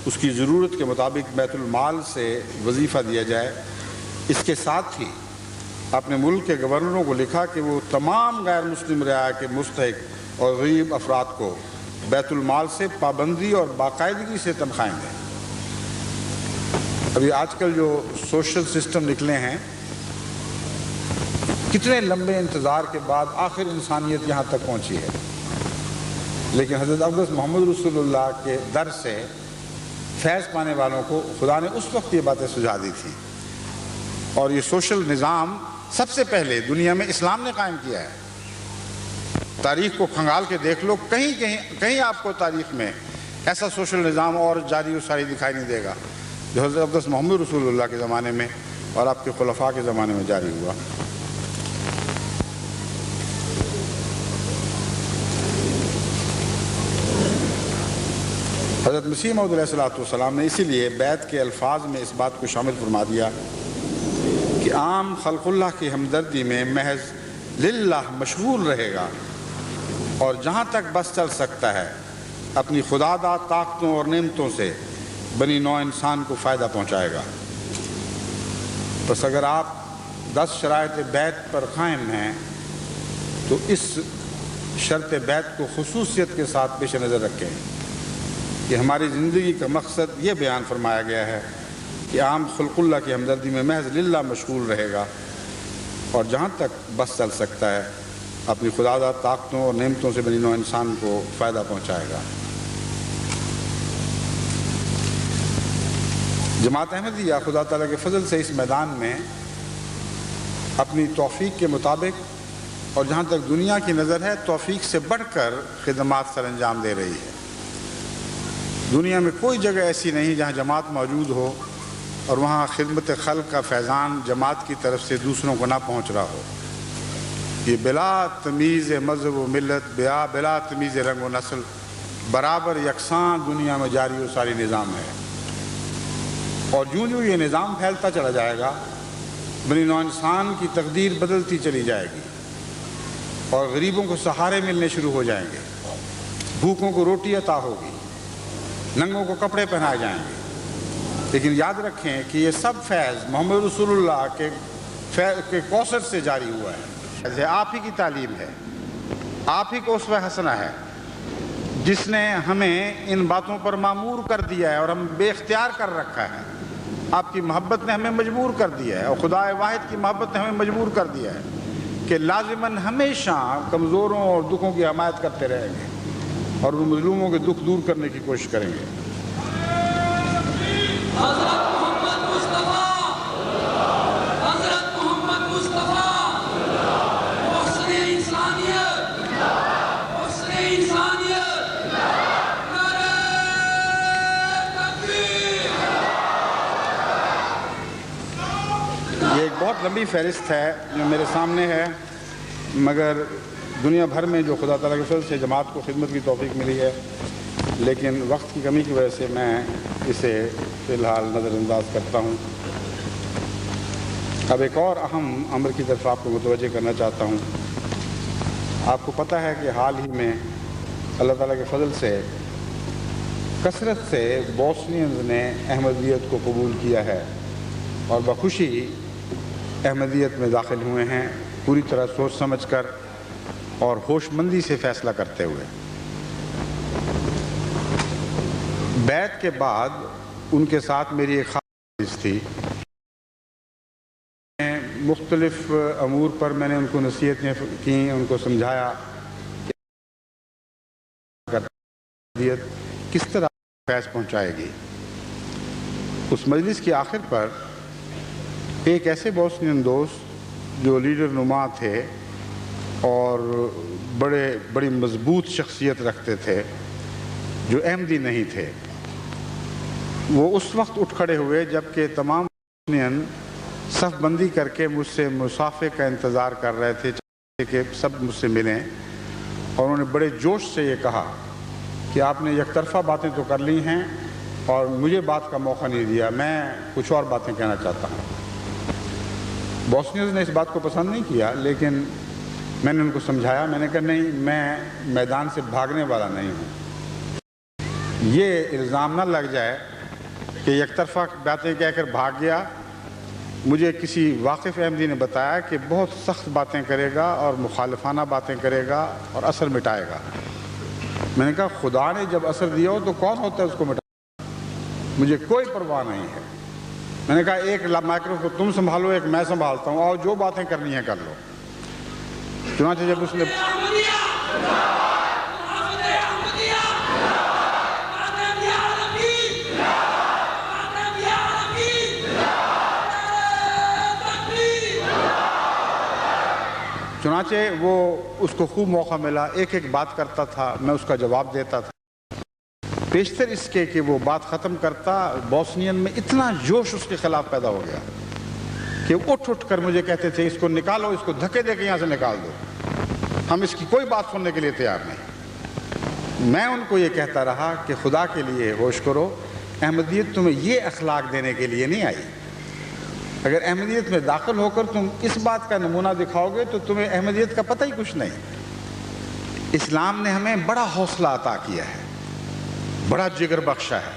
اس کی ضرورت کے مطابق بیت المال سے وظیفہ دیا جائے۔ اس کے ساتھ ہی آپ نے ملک کے گورنروں کو لکھا کہ وہ تمام غیر مسلم رعایا کے مستحق اور غریب افراد کو بیت المال سے پابندی اور باقاعدگی سے تنخواہیں دیں۔ ابھی آج کل جو سوشل سسٹم نکلے ہیں، کتنے لمبے انتظار کے بعد آخر انسانیت یہاں تک پہنچی ہے، لیکن حضرت اقدس محمد رسول اللہ کے در سے فیض پانے والوں کو خدا نے اس وقت یہ باتیں سجھا دی تھی، اور یہ سوشل نظام سب سے پہلے دنیا میں اسلام نے قائم کیا ہے۔ تاریخ کو کھنگال کے دیکھ لو، کہیں آپ کو تاریخ میں ایسا سوشل نظام اور جاری و ساری دکھائی نہیں دے گا جو حضرت اقدس محمد رسول اللہ کے زمانے میں اور آپ کے خلفاء کے زمانے میں جاری ہوا۔ حضرت مسیح موعود علیہ السلام نے اسی لیے بیعت کے الفاظ میں اس بات کو شامل فرما دیا کہ عام خلق اللہ کی ہمدردی میں محض للہ مشغول رہے گا، اور جہاں تک بس چل سکتا ہے اپنی خداداد طاقتوں اور نعمتوں سے بنی نوع انسان کو فائدہ پہنچائے گا۔ بس اگر آپ 10 شرائط بیعت پر قائم ہیں تو اس شرط بیعت کو خصوصیت کے ساتھ پیش نظر رکھیں کہ ہماری زندگی کا مقصد یہ بیان فرمایا گیا ہے کہ عام خلق اللہ کی ہمدردی میں محض للہ مشغول رہے گا، اور جہاں تک بس چل سکتا ہے اپنی خداداد طاقتوں اور نعمتوں سے بنی نوع انسان کو فائدہ پہنچائے گا۔ جماعت احمدیہ خدا تعالیٰ کے فضل سے اس میدان میں اپنی توفیق کے مطابق اور جہاں تک دنیا کی نظر ہے توفیق سے بڑھ کر خدمات سر انجام دے رہی ہے۔ دنیا میں کوئی جگہ ایسی نہیں جہاں جماعت موجود ہو اور وہاں خدمت خلق کا فیضان جماعت کی طرف سے دوسروں کو نہ پہنچ رہا ہو۔ یہ بلا تمیز مذہب و ملت، بلا تمیز رنگ و نسل، برابر یکساں دنیا میں جاری و ساری نظام ہے، اور جوں جوں یہ نظام پھیلتا چلا جائے گا بنی نوع انسان کی تقدیر بدلتی چلی جائے گی، اور غریبوں کو سہارے ملنے شروع ہو جائیں گے، بھوکوں کو روٹی عطا ہوگی، ننگوں کو کپڑے پہنائے جائیں گے۔ لیکن یاد رکھیں کہ یہ سب فیض محمد رسول اللہ کے کوثر سے جاری ہوا ہے، آپ ہی کی تعلیم ہے، آپ ہی کو اسوہ حسنہ ہے۔ جس نے ہمیں ان باتوں پر مامور کر دیا ہے اور ہم بے اختیار کر رکھا ہے۔ آپ کی محبت نے ہمیں مجبور کر دیا ہے، اور خدا واحد کی محبت نے ہمیں مجبور کر دیا ہے کہ لازماً ہمیشہ کمزوروں اور دکھوں کی حمایت کرتے رہیں گے اور ان مظلوموں کے دکھ دور کرنے کی کوشش کریں گے۔ یہ ایک بہت لمبی فہرست ہے جو میرے سامنے ہے، مگر دنیا بھر میں جو خدا تعالیٰ کے فضل سے جماعت کو خدمت کی توفیق ملی ہے، لیکن وقت کی کمی کی وجہ سے میں اسے فی الحال نظر انداز کرتا ہوں۔ اب ایک اور اہم امر کی طرف آپ کو متوجہ کرنا چاہتا ہوں۔ آپ کو پتہ ہے کہ حال ہی میں اللہ تعالیٰ کے فضل سے کثرت سے بوسنینز نے احمدیت کو قبول کیا ہے اور بخوشی احمدیت میں داخل ہوئے ہیں، پوری طرح سوچ سمجھ کر اور ہوش مندی سے فیصلہ کرتے ہوئے۔ بیعت کے بعد ان کے ساتھ میری ایک خاص تھی، مختلف امور پر میں نے ان کو نصیحتیں کیں، ان کو سمجھایا کہ احمدیت کس طرح فیض پہنچائے گی۔ اس مجلس کی آخر پر ایک ایسے بوسنین دوست جو لیڈر نما تھے اور بڑی مضبوط شخصیت رکھتے تھے، جو احمدی نہیں تھے، وہ اس وقت اٹھ کھڑے ہوئے جبکہ تمام بوسنین صف بندی کر کے مجھ سے مصافحے کا انتظار کر رہے تھے کہ سب مجھ سے ملیں، اور انہوں نے بڑے جوش سے یہ کہا کہ آپ نے یک طرفہ باتیں تو کر لی ہیں اور مجھے بات کا موقع نہیں دیا، میں کچھ اور باتیں کہنا چاہتا ہوں۔ بوسنیز نے اس بات کو پسند نہیں کیا، لیکن میں نے ان کو سمجھایا، میں نے کہا نہیں، میں میدان سے بھاگنے والا نہیں ہوں۔ یہ الزام نہ لگ جائے کہ یک طرفہ باتیں کہہ کر بھاگ گیا۔ مجھے کسی واقف احمدی نے بتایا کہ بہت سخت باتیں کرے گا اور مخالفانہ باتیں کرے گا اور اثر مٹائے گا۔ میں نے کہا خدا نے جب اثر دیا ہو تو کون ہوتا ہے اس کو مٹانا؟ مجھے کوئی پرواہ نہیں ہے۔ میں نے کہا ایک مائکروفون تم سنبھالو، ایک میں سنبھالتا ہوں، اور جو باتیں کرنی ہیں کر لو۔ چنانچہ جب اس نے وہ اس کو خوب موقع ملا، ایک ایک بات کرتا تھا، میں اس کا جواب دیتا تھا۔ بیشتر اس کے کہ وہ بات ختم کرتا، بوسنین میں اتنا جوش اس کے خلاف پیدا ہو گیا کہ اٹھ کر مجھے کہتے تھے اس کو نکالو، اس کو دھکے دے کے یہاں سے نکال دو، ہم اس کی کوئی بات سننے کے لیے تیار نہیں۔ میں ان کو یہ کہتا رہا کہ خدا کے لیے ہوش کرو، احمدیت تمہیں یہ اخلاق دینے کے لیے نہیں آئی۔ اگر احمدیت میں داخل ہو کر تم اس بات کا نمونہ دکھاؤ گے تو تمہیں احمدیت کا پتہ ہی کچھ نہیں۔ اسلام نے ہمیں بڑا حوصلہ عطا کیا ہے، بڑا جگر بخشا ہے۔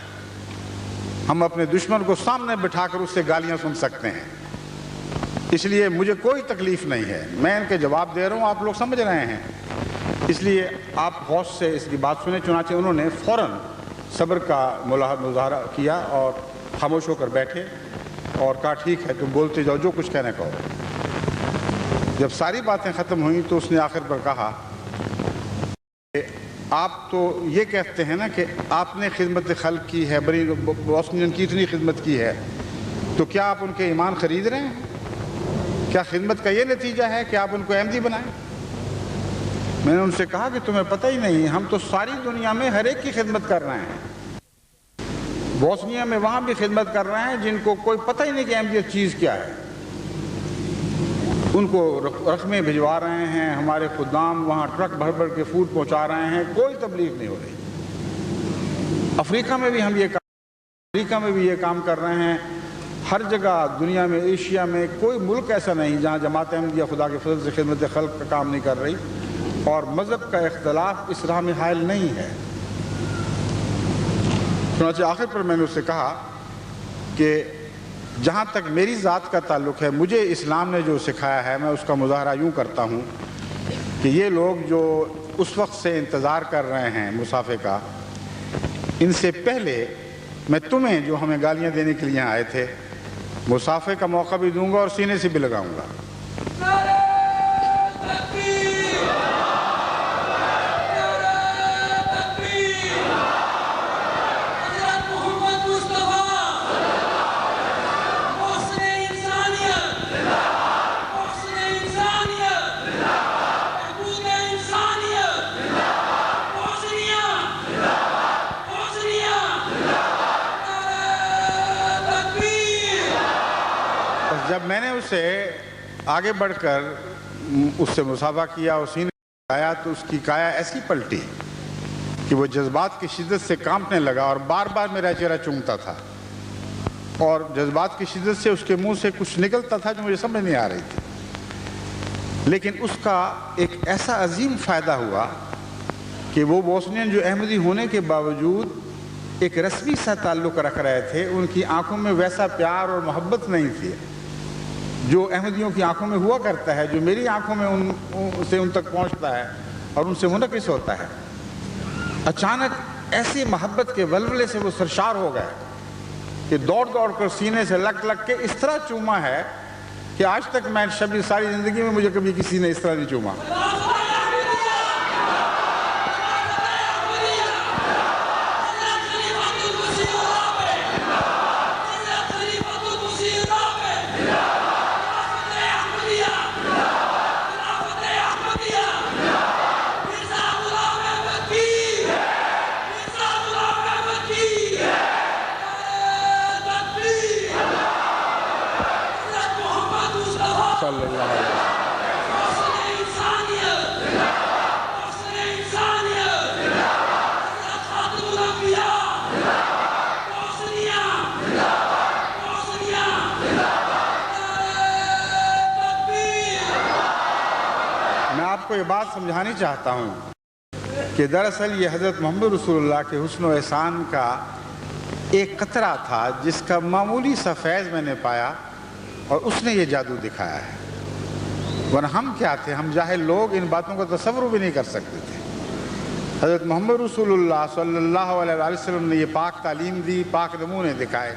ہم اپنے دشمن کو سامنے بٹھا کر اس سے گالیاں سن سکتے ہیں، اس لیے مجھے کوئی تکلیف نہیں ہے۔ میں ان کے جواب دے رہا ہوں، آپ لوگ سمجھ رہے ہیں، اس لیے آپ غور سے اس کی بات سنیں۔ چنانچہ انہوں نے فوراً صبر کا مظاہرہ کیا اور خاموش ہو کر بیٹھے اور کہا ٹھیک ہے تم بولتے جاؤ، جو کچھ کہنے کہو۔ جب ساری باتیں ختم ہوئیں تو اس نے آخر پر کہا کہ آپ تو یہ کہتے ہیں نا کہ آپ نے خدمت خلق کی ہے، بڑی بوسنین کی اتنی خدمت کی ہے، تو کیا آپ ان کے ایمان خرید رہے ہیں؟ کیا خدمت کا یہ نتیجہ ہے کہ آپ ان کو احمدی بنائیں؟ میں نے ان سے کہا کہ تمہیں پتہ ہی نہیں، ہم تو ساری دنیا میں ہر ایک کی خدمت کر رہے ہیں۔ بوسنیا میں وہاں بھی خدمت کر رہے ہیں جن کو کوئی پتہ ہی نہیں کہ احمدیت چیز کیا ہے، ان کو رقمیں بھجوا رہے ہیں، ہمارے خدام وہاں ٹرک بھر بھر کے فوڈ پہنچا رہے ہیں، کوئی تبلیغ نہیں ہو رہی۔ افریقہ میں بھی ہم یہ کام کر رہے ہیں، ہر جگہ دنیا میں، ایشیا میں کوئی ملک ایسا نہیں جہاں جماعت احمدیہ خدا کے فضل سے خدمت خلق کا کام نہیں کر رہی، اور مذہب کا اختلاف اس راہ میں حائل نہیں ہے۔ چنانچہ آخر پر میں نے اس سے کہا کہ جہاں تک میری ذات کا تعلق ہے، مجھے اسلام نے جو سکھایا ہے میں اس کا مظاہرہ یوں کرتا ہوں کہ یہ لوگ جو اس وقت سے انتظار کر رہے ہیں مصافحے کا، ان سے پہلے میں تمہیں جو ہمیں گالیاں دینے کے لیے آئے تھے مصافحے کا موقع بھی دوں گا اور سینے سے بھی لگاؤں گا۔ جب میں نے اسے آگے بڑھ کر اس سے مصافحہ کیا اور سینے لگایا تو اس کی کایا ایسی پلٹی کہ وہ جذبات کی شدت سے کانپنے لگا اور بار بار میرا چہرہ چومتا تھا، اور جذبات کی شدت سے اس کے منہ سے کچھ نکلتا تھا جو مجھے سمجھ نہیں آ رہی تھی، لیکن اس کا ایک ایسا عظیم فائدہ ہوا کہ وہ بوسنین جو احمدی ہونے کے باوجود ایک رسمی سا تعلق رکھ رہے تھے، ان کی آنکھوں میں ویسا پیار اور محبت نہیں تھی جو احمدیوں کی آنکھوں میں ہوا کرتا ہے، جو میری آنکھوں میں ان تک پہنچتا ہے اور ان سے منعکس ہوتا ہے۔ اچانک ایسی محبت کے ولولے سے وہ سرشار ہو گئے کہ دوڑ دوڑ کر سینے سے لگ لگ کے اس طرح چوما ہے کہ آج تک میں ساری زندگی میں مجھے کبھی کسی نے اس طرح نہیں چوما۔ کو یہ بات سمجھانی چاہتا ہوں کہ دراصل یہ حضرت محمد رسول اللہ کے حسن و احسان کا ایک قطرہ تھا جس کا معمولی سا فیض میں نے پایا اور اس نے یہ جادو دکھایا ہے، ورنہ ہم کیا تھے، ہم جاہل لوگ ان باتوں کا تصور بھی نہیں کر سکتے تھے۔ حضرت محمد رسول اللہ صلی اللہ علیہ وسلم نے یہ پاک تعلیم دی، پاک نمونے دکھائے،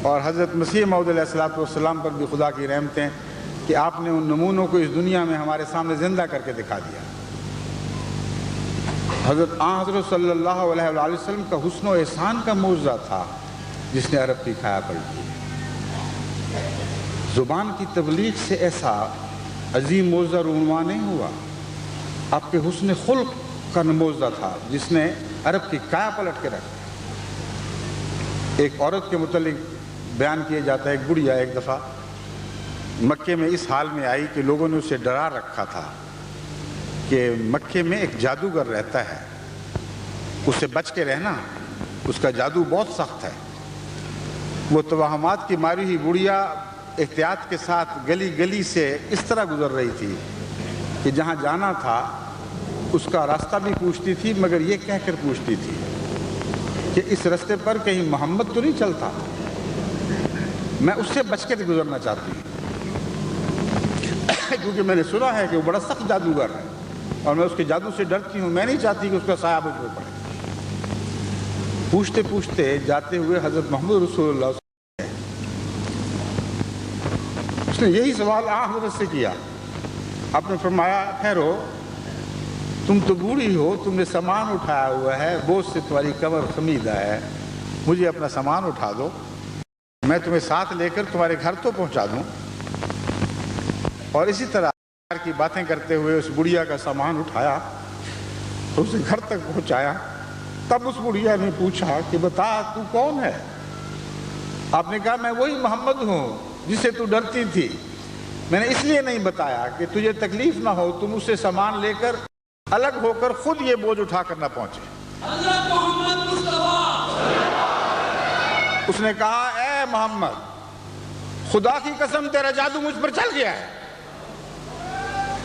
اور حضرت مسیح موعود علیہ السلام پر بھی خدا کی رحمتیں کہ آپ نے ان نمونوں کو اس دنیا میں ہمارے سامنے زندہ کر کے دکھا دیا۔ حضرت صلی اللہ علیہ وسلم کا حسن و احسان کا معجزہ تھا جس نے عرب کی کھایا پلٹی۔ زبان کی تبلیغ سے ایسا عظیم معجزہ رونما نہیں ہوا، آپ کے حسن خلق کا معجزہ تھا جس نے عرب کی کایا پلٹ کے رکھا۔ ایک عورت کے متعلق بیان کیا جاتا ہے، ایک بڑھیا ایک دفعہ مکے میں اس حال میں آئی کہ لوگوں نے اسے ڈرا رکھا تھا کہ مکے میں ایک جادوگر رہتا ہے، اس سے بچ کے رہنا، اس کا جادو بہت سخت ہے۔ وہ توہمات کی ماری ہوئی بڑھیا احتیاط کے ساتھ گلی گلی سے اس طرح گزر رہی تھی کہ جہاں جانا تھا اس کا راستہ بھی پوچھتی تھی، مگر یہ کہہ کر پوچھتی تھی کہ اس راستے پر کہیں محمد تو نہیں چلتا، میں اس سے بچ کے گزرنا چاہتی ہوں، کیونکہ میں نے سنا ہے کہ وہ بڑا سخت جادوگر ہے اور میں اس کے جادو سے ڈرتی ہوں، میں نہیں چاہتی کہ اس کا سایہ مجھ پر پڑے۔ پوچھتے پوچھتے جاتے ہوئے حضرت محمد رسول اللہ اس نے یہی سوال حضرت سے کیا۔ آپ نے فرمایا، ٹھہرو، تم تو بوڑھی ہو، تم نے سامان اٹھایا ہوا ہے، بوجھ سے تمہاری کمر خمیدہ ہے، مجھے اپنا سامان اٹھا دو، میں تمہیں ساتھ لے کر تمہارے گھر تو پہنچا دوں۔ اور اسی طرح کی باتیں کرتے ہوئے اس بڑھیا کا سامان اٹھایا، اسے گھر تک پہنچایا۔ تب اس بڑھیا نے پوچھا کہ بتا تو کون ہے؟ آپ نے کہا، میں وہی محمد ہوں جسے تو ڈرتی تھی، میں نے اس لیے نہیں بتایا کہ تجھے تکلیف نہ ہو، تم اسے سامان لے کر الگ ہو کر خود یہ بوجھ اٹھا کر نہ پہنچے۔ حضرت محمد مصطفیٰ اس نے کہا، اے محمد، خدا کی قسم تیرا جادو مجھ پر چل گیا ہے،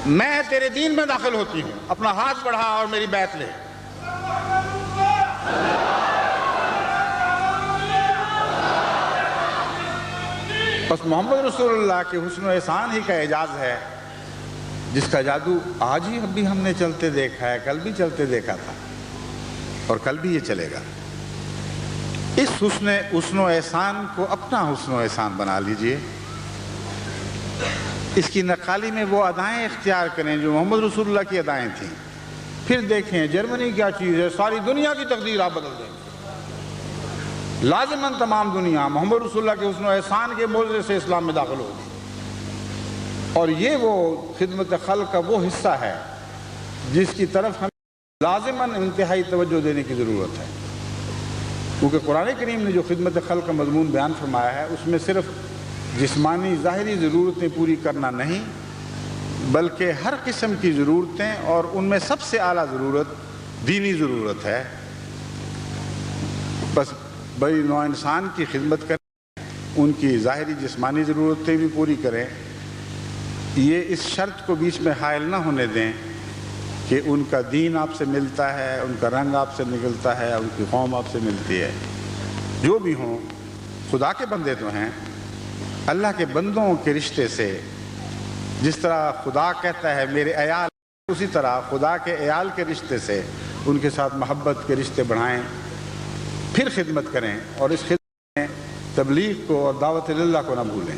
میں تیرے دین میں داخل ہوتی ہوں، اپنا ہاتھ بڑھا اور میری بیعت لے۔ بس محمد رسول اللہ کے حسن و احسان ہی کا اعجاز ہے جس کا جادو آج ہی اب بھی ہم نے چلتے دیکھا ہے، کل بھی چلتے دیکھا تھا اور کل بھی یہ چلے گا۔ اس حسن و احسان کو اپنا حسن و احسان بنا لیجئے، اس کی نقالی میں وہ ادائیں اختیار کریں جو محمد رسول اللہ کی ادائیں تھیں، پھر دیکھیں جرمنی کیا چیز ہے، ساری دنیا کی تقدیر آپ بدل دیں گے، لازماً تمام دنیا محمد رسول اللہ کے حسن و احسان کے معجزے سے اسلام میں داخل ہوگی، اور یہ وہ خدمت خلق کا وہ حصہ ہے جس کی طرف ہمیں لازماً انتہائی توجہ دینے کی ضرورت ہے، کیونکہ قرآن کریم نے جو خدمت خلق کا مضمون بیان فرمایا ہے اس میں صرف جسمانی ظاہری ضرورتیں پوری کرنا نہیں بلکہ ہر قسم کی ضرورتیں، اور ان میں سب سے اعلیٰ ضرورت دینی ضرورت ہے۔ بس بڑی نوع انسان کی خدمت کریں، ان کی ظاہری جسمانی ضرورتیں بھی پوری کریں، یہ اس شرط کو بیچ میں حائل نہ ہونے دیں کہ ان کا دین آپ سے ملتا ہے، ان کا رنگ آپ سے نکلتا ہے، ان کی قوم آپ سے ملتی ہے۔ جو بھی ہوں خدا کے بندے تو ہیں، اللہ کے بندوں کے رشتے سے جس طرح خدا کہتا ہے میرے عیال، اسی طرح خدا کے عیال کے رشتے سے ان کے ساتھ محبت کے رشتے بڑھائیں، پھر خدمت کریں، اور اس خدمت میں تبلیغ کو اور دعوت اللہ کو نہ بھولیں۔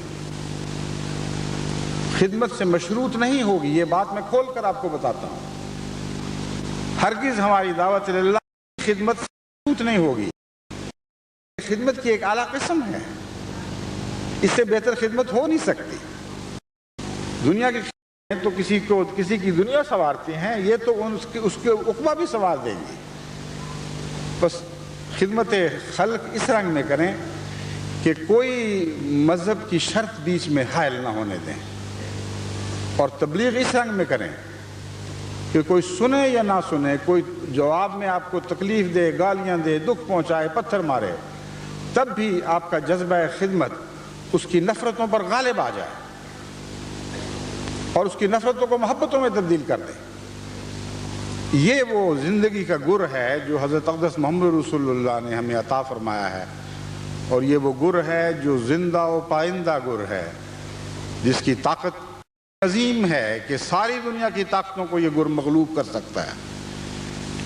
خدمت سے مشروط نہیں ہوگی، یہ بات میں کھول کر آپ کو بتاتا ہوں، ہرگز ہماری دعوت اللہ کی خدمت سے مشروط نہیں ہوگی۔ خدمت کی ایک اعلیٰ قسم ہے، اس سے بہتر خدمت ہو نہیں سکتی۔ دنیا کی خدمت تو کسی کی دنیا سنوارتی ہیں، یہ تو اس کے عقبہ بھی سنوار دیں گی۔ بس خدمت خلق اس رنگ میں کریں کہ کوئی مذہب کی شرط بیچ میں حائل نہ ہونے دیں، اور تبلیغ اس رنگ میں کریں کہ کوئی سنے یا نہ سنے، کوئی جواب میں آپ کو تکلیف دے، گالیاں دے، دکھ پہنچائے، پتھر مارے، تب بھی آپ کا جذبہ خدمت اس کی نفرتوں پر غالب آ جائے اور اس کی نفرتوں کو محبتوں میں تبدیل کر دے۔ یہ وہ زندگی کا گر ہے جو حضرت اقدس محمد رسول اللہ نے ہمیں عطا فرمایا ہے، اور یہ وہ گر ہے جو زندہ و پائندہ گر ہے، جس کی طاقت عظیم ہے کہ ساری دنیا کی طاقتوں کو یہ گر مغلوب کر سکتا ہے۔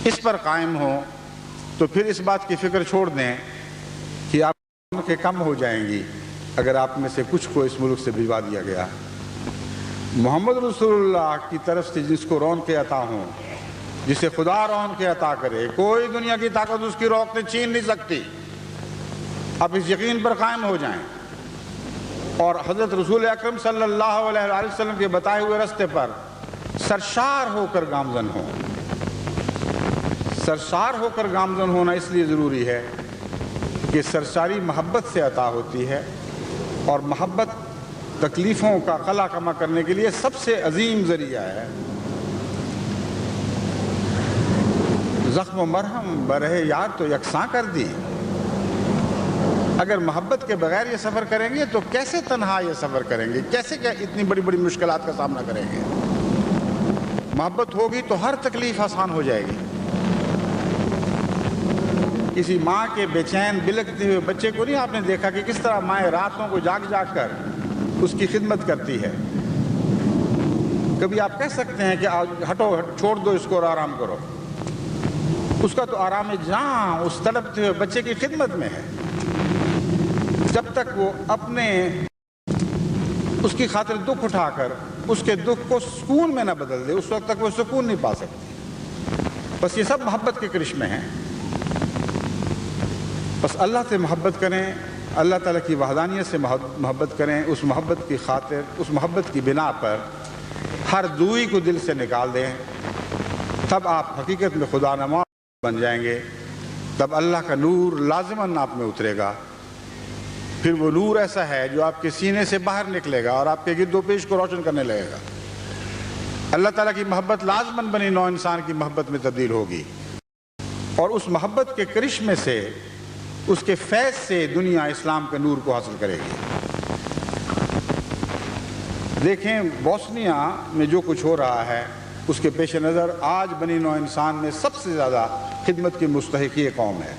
اس پر قائم ہو تو پھر اس بات کی فکر چھوڑ دیں کہ آپ کے کم ہو جائیں گی اگر آپ میں سے کچھ کو اس ملک سے بھجوا دیا گیا۔ محمد رسول اللہ کی طرف سے جس کو رونقیں عطا ہوں، جسے خدا رونقیں عطا کرے، کوئی دنیا کی طاقت اس کی رونقیں چھین نہیں سکتی۔ آپ اس یقین پر قائم ہو جائیں، اور حضرت رسول اکرم صلی اللہ علیہ وآلہ وسلم کے بتائے ہوئے راستے پر سرشار ہو کر گامزن ہوں۔ سرشار ہو کر گامزن ہونا اس لیے ضروری ہے کہ سرشاری محبت سے عطا ہوتی ہے، اور محبت تکلیفوں کا قلع کما کرنے کے لیے سب سے عظیم ذریعہ ہے۔ زخم و مرہم برہ یار تو یکساں کر دی۔ اگر محبت کے بغیر یہ سفر کریں گے تو کیسے تنہا یہ سفر کریں گے، کیسے اتنی بڑی بڑی مشکلات کا سامنا کریں گے؟ محبت ہوگی تو ہر تکلیف آسان ہو جائے گی۔ کسی ماں کے بے چین بلکتے ہوئے بچے کو نہیں آپ نے دیکھا کہ کس طرح مائیں راتوں کو جاگ جاگ کر اس کی خدمت کرتی ہے؟ کبھی آپ کہہ سکتے ہیں کہ ہٹو چھوڑ دو اس کو اور آرام کرو؟ اس کا تو آرام جہاں اس تڑپتے ہوئے بچے کی خدمت میں ہے۔ جب تک وہ اپنے اس کی خاطر دکھ اٹھا کر اس کے دکھ کو سکون میں نہ بدل دے، اس وقت تک وہ سکون نہیں پا سکتی۔ بس یہ سب محبت کے کرشمے ہیں۔ بس اللہ سے محبت کریں، اللہ تعالیٰ کی وحدانیت سے محبت کریں، اس محبت کی خاطر، اس محبت کی بنا پر ہر دوئی کو دل سے نکال دیں، تب آپ حقیقت میں خدا نما بن جائیں گے۔ تب اللہ کا نور لازماً آپ میں اترے گا۔ پھر وہ نور ایسا ہے جو آپ کے سینے سے باہر نکلے گا اور آپ کے گرد و پیش کو روشن کرنے لگے گا۔ اللہ تعالیٰ کی محبت لازماً بنی نوع انسان کی محبت میں تبدیل ہوگی، اور اس محبت کے کرشمے سے، اس کے فیض سے دنیا اسلام کے نور کو حاصل کرے گی۔ دیکھیں بوسنیا میں جو کچھ ہو رہا ہے، اس کے پیش نظر آج بنی نوع انسان میں سب سے زیادہ خدمت کی مستحق یہ قوم ہے۔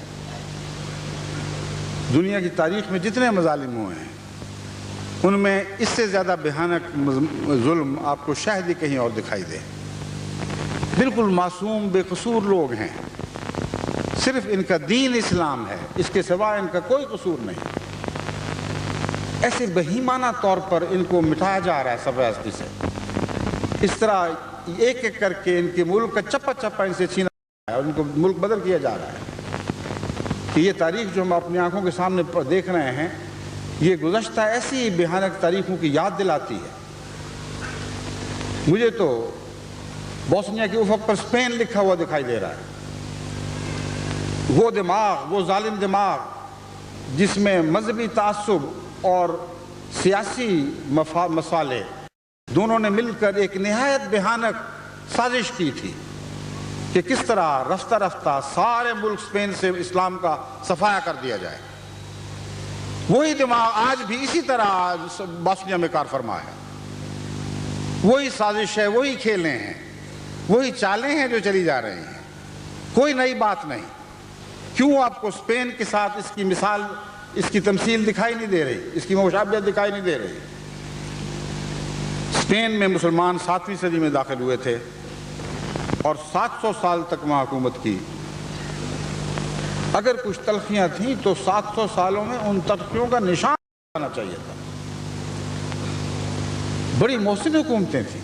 دنیا کی تاریخ میں جتنے مظالم ہوئے ہیں ان میں اس سے زیادہ بھیانک ظلم آپ کو شاید ہی کہیں اور دکھائی دے۔ بالکل معصوم بے قصور لوگ ہیں، صرف ان کا دین اسلام ہے، اس کے سوا ان کا کوئی قصور نہیں۔ ایسے بہیمانہ طور پر ان کو مٹایا جا رہا ہے سرفراز کی سے، اس طرح ایک ایک کر کے ان کے ملک کا چپا چپا ان سے چھینا جا رہا ہے اور ان کو ملک بدل کیا جا رہا ہے کہ یہ تاریخ جو ہم اپنی آنکھوں کے سامنے دیکھ رہے ہیں، یہ گزشتہ ایسی بھیانک تاریخوں کی یاد دلاتی ہے۔ مجھے تو بوسنیا کے افق پر اسپین لکھا ہوا دکھائی دے رہا ہے، وہ دماغ، وہ ظالم دماغ جس میں مذہبی تعصب اور سیاسی مسالے دونوں نے مل کر ایک نہایت بھیانک سازش کی تھی کہ کس طرح رفتہ رفتہ سارے ملک اسپین سے اسلام کا صفایا کر دیا جائے۔ وہی دماغ آج بھی اسی طرح بوسنیا میں کار فرما ہے، وہی سازش ہے، وہی کھیلیں ہیں، وہی چالیں ہیں جو چلی جا رہی ہیں، کوئی نئی بات نہیں۔ کیوں آپ کو اسپین کے ساتھ اس کی مثال، اس کی تمثیل دکھائی نہیں دے رہی، اس کی مشابہت دکھائی نہیں دے رہی؟ اسپین میں مسلمان 7ویں صدی میں داخل ہوئے تھے اور 700 سال تک وہاں حکومت کی۔ اگر کچھ تلخیاں تھیں تو 700 سالوں میں ان تلخیوں کا نشان آنا چاہیے تھا۔ بڑی محسن حکومتیں تھیں،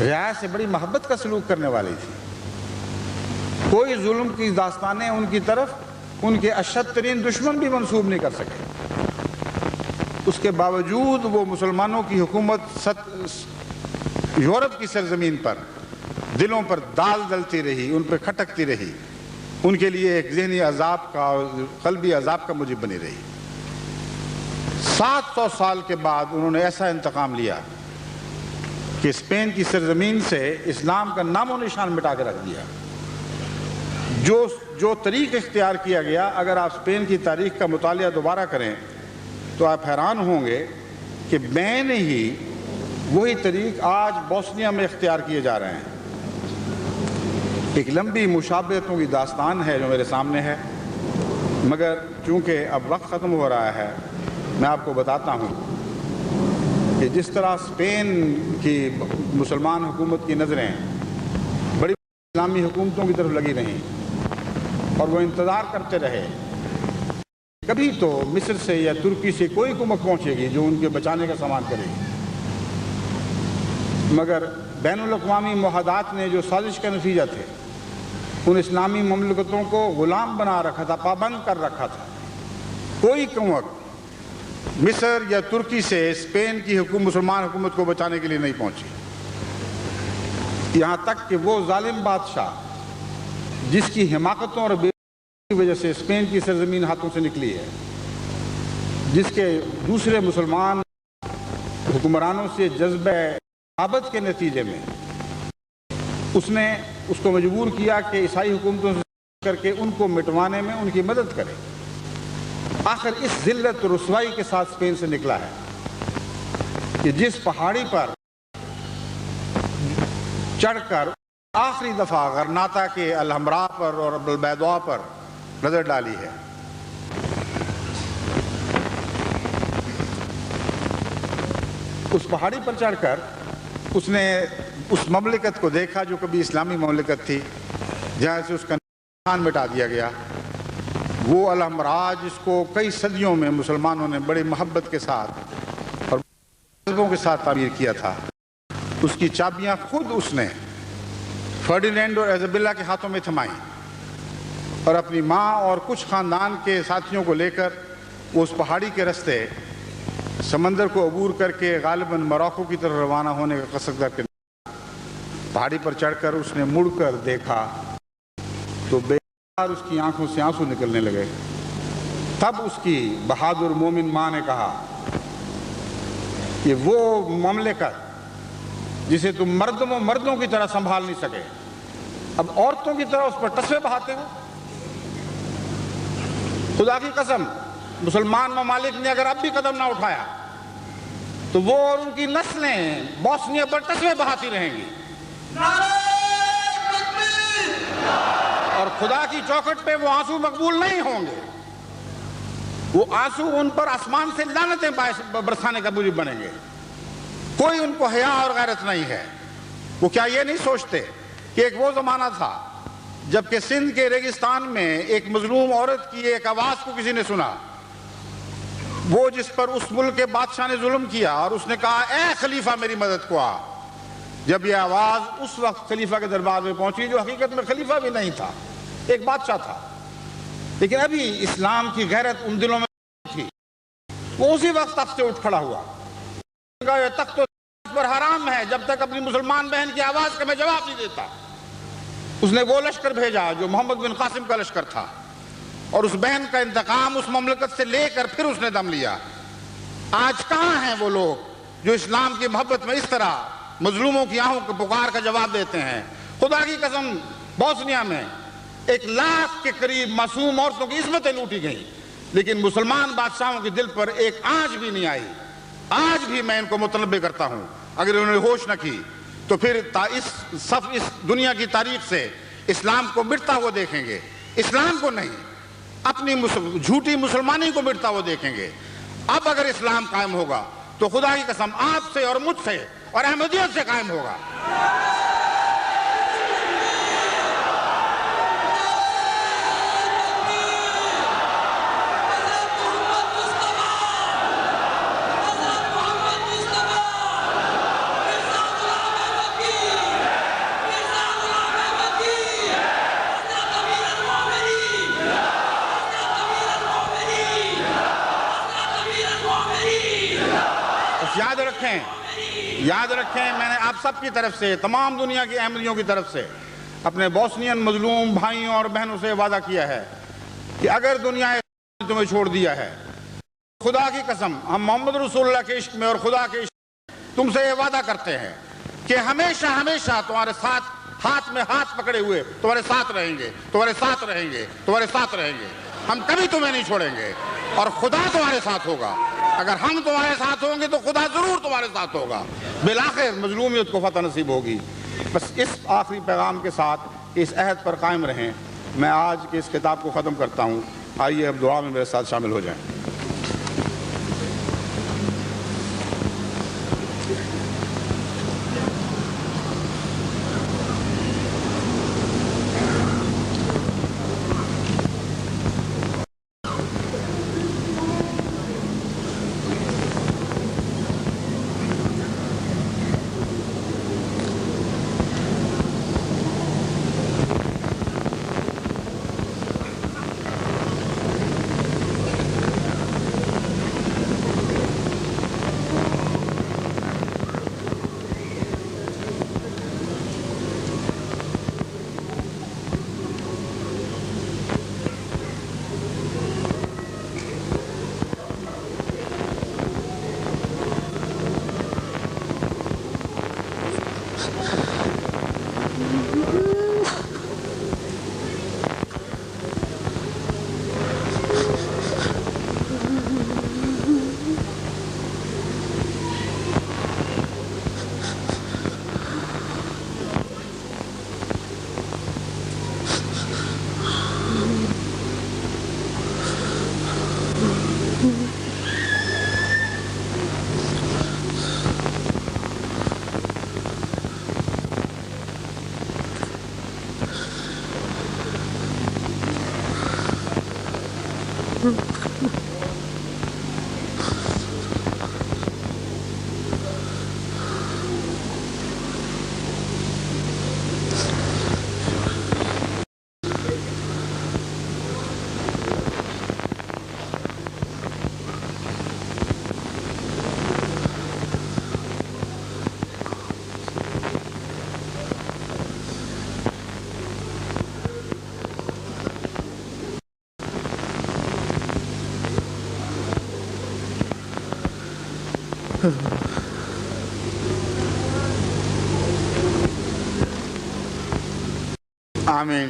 رعایا سے بڑی محبت کا سلوک کرنے والی تھی، کوئی ظلم کی داستانیں ان کی طرف ان کے اشد ترین دشمن بھی منسوب نہیں کر سکے۔ اس کے باوجود وہ مسلمانوں کی حکومت یورپ کی سرزمین پر دلوں پر دال ڈلتی رہی، ان پہ کھٹکتی رہی، ان کے لیے ایک ذہنی عذاب کا، قلبی عذاب کا موجب بنی رہی۔ 700 سال کے بعد انہوں نے ایسا انتقام لیا کہ اسپین کی سرزمین سے اسلام کا نام و نشان مٹا کے رکھ دیا۔ جو طریق اختیار کیا گیا، اگر آپ اسپین کی تاریخ کا مطالعہ دوبارہ کریں تو آپ حیران ہوں گے کہ بین ہی وہی طریق آج بوسنیا میں اختیار کیے جا رہے ہیں۔ ایک لمبی مشابہتوں کی داستان ہے جو میرے سامنے ہے، مگر چونکہ اب وقت ختم ہو رہا ہے، میں آپ کو بتاتا ہوں کہ جس طرح اسپین کی مسلمان حکومت کی نظریں بڑی اسلامی حکومتوں کی طرف لگی رہیں اور وہ انتظار کرتے رہے کبھی تو مصر سے یا ترکی سے کوئی حکومت پہنچے گی جو ان کے بچانے کا سامان کرے گی، مگر بین الاقوامی معاہدات نے جو سازش کا نتیجہ تھے، ان اسلامی مملکتوں کو غلام بنا رکھا تھا، پابند کر رکھا تھا۔ کوئی قوت مصر یا ترکی سے اسپین کی مسلمان حکومت کو بچانے کے لیے نہیں پہنچی، یہاں تک کہ وہ ظالم بادشاہ جس کی حماقتوں اور بے کی وجہ سے اسپین کی سرزمین ہاتھوں سے نکلی ہے، جس کے دوسرے مسلمان حکمرانوں سے جذبہ محبت کے نتیجے میں اس نے اس کو مجبور کیا کہ عیسائی حکومتوں سے کر کے ان کو مٹوانے میں ان کی مدد کرے، آخر اس ذلت و رسوائی کے ساتھ اسپین سے نکلا ہے کہ جس پہاڑی پر چڑھ کر آخری دفعہ غرناطہ کے الحمراء پر اور البیضاء پر نظر ڈالی ہے، اس پہاڑی پر چڑھ کر اس نے اس مملکت کو دیکھا جو کبھی اسلامی مملکت تھی، جہاں سے اس کا نشان مٹا دیا گیا۔ وہ الحمراء جس کو کئی صدیوں میں مسلمانوں نے بڑی محبت کے ساتھ اور جذبوں کے ساتھ تعمیر کیا تھا، اس کی چابیاں خود اس نے فرڈینینڈ اور ایزابیلا کے ہاتھوں میں تھمائیں اور اپنی ماں اور کچھ خاندان کے ساتھیوں کو لے کر وہ اس پہاڑی کے رستے سمندر کو عبور کر کے غالباً موروکو کی طرف روانہ ہونے کا قصد کر کے پہاڑی پر چڑھ کر اس نے مڑ کر دیکھا تو اس کی آنکھوں سے آنسو نکلنے لگے۔ تب اس کی بہادر مومن ماں نے کہا کہ وہ مملکت جسے تم مردوں کی طرح سنبھال نہیں سکے، اب عورتوں کی طرح اس پر ٹسوے بہاتے ہو۔ خدا کی قسم، مسلمان ممالک نے اگر اب بھی قدم نہ اٹھایا تو وہ اور ان کی نسلیں بوسنیا پر ٹسوے بہاتی رہیں گی، اور خدا کی چوکھٹ پہ وہ آنسو مقبول نہیں ہوں گے۔ وہ آنسو ان پر آسمان سے لعنتیں برسانے کا موجب بنیں گے. کوئی ان کو حیا اور غیرت نہیں ہے. وہ کیا یہ نہیں سوچتے کہ ایک وہ زمانہ تھا جبکہ سندھ کے ریگستان میں ایک مظلوم عورت کی ایک آواز کو کسی نے سنا، وہ جس پر اس ملک کے بادشاہ نے ظلم کیا، اور اس نے کہا اے خلیفہ میری مدد کو آ. جب یہ آواز اس وقت خلیفہ کے دربار میں پہنچی، جو حقیقت میں خلیفہ بھی نہیں تھا، ایک بادشاہ تھا، لیکن ابھی اسلام کی غیرت ان دلوں میں تھی، وہ اسی وقت تخت سے اٹھ کھڑا ہوا. یہ تخت تو پر حرام ہے جب تک اپنی مسلمان بہن کی آواز کا میں جواب نہیں دیتا. اس نے وہ لشکر بھیجا جو محمد بن قاسم کا لشکر تھا، اور اس بہن کا انتقام اس مملکت سے لے کر پھر اس نے دم لیا. آج کہاں ہیں وہ لوگ جو اسلام کی محبت میں اس طرح مظلوموں کی آہوں کے پکار کا جواب دیتے ہیں؟ خدا کی قسم، بوسنیا میں 1,00,000 کے قریب معصوم عورتوں کی عصمتیں لوٹی گئیں، لیکن مسلمان بادشاہوں کے دل پر ایک آنچ بھی نہیں آئی. آج بھی میں ان کو متنبع کرتا ہوں، اگر انہوں نے ہوش نہ کی تو پھر اس دنیا کی تاریخ سے اسلام کو مٹتا ہوا دیکھیں گے. اسلام کو نہیں، اپنی جھوٹی مسلمانی کو مٹتا ہوا دیکھیں گے. اب اگر اسلام قائم ہوگا تو خدا کی قسم آپ سے اور مجھ سے اور احمدیت سے قائم ہوگا. یاد رکھیں میں نے آپ سب کی طرف سے، تمام دنیا کی احمدیوں کی طرف سے اپنے بوسنین مظلوم بھائیوں اور بہنوں سے وعدہ کیا ہے کہ اگر دنیا نے تمہیں چھوڑ دیا ہے، خدا کی قسم ہم محمد رسول اللہ کے عشق میں اور خدا کے عشق میں تم سے یہ وعدہ کرتے ہیں کہ ہمیشہ ہمیشہ تمہارے ساتھ، ہاتھ میں ہاتھ پکڑے ہوئے تمہارے ساتھ رہیں گے، تمہارے ساتھ رہیں گے، تمہارے ساتھ رہیں گے. ہم کبھی تمہیں نہیں چھوڑیں گے، اور خدا تمہارے ساتھ ہوگا. اگر ہم تمہارے ساتھ ہوں گے تو خدا ضرور تمہارے ساتھ ہوگا. بالآخر مظلومیت کو فتح نصیب ہوگی. بس اس آخری پیغام کے ساتھ اس عہد پر قائم رہیں. میں آج کے اس کتاب کو ختم کرتا ہوں. آئیے اب دعا میں میرے ساتھ شامل ہو جائیں. آمین.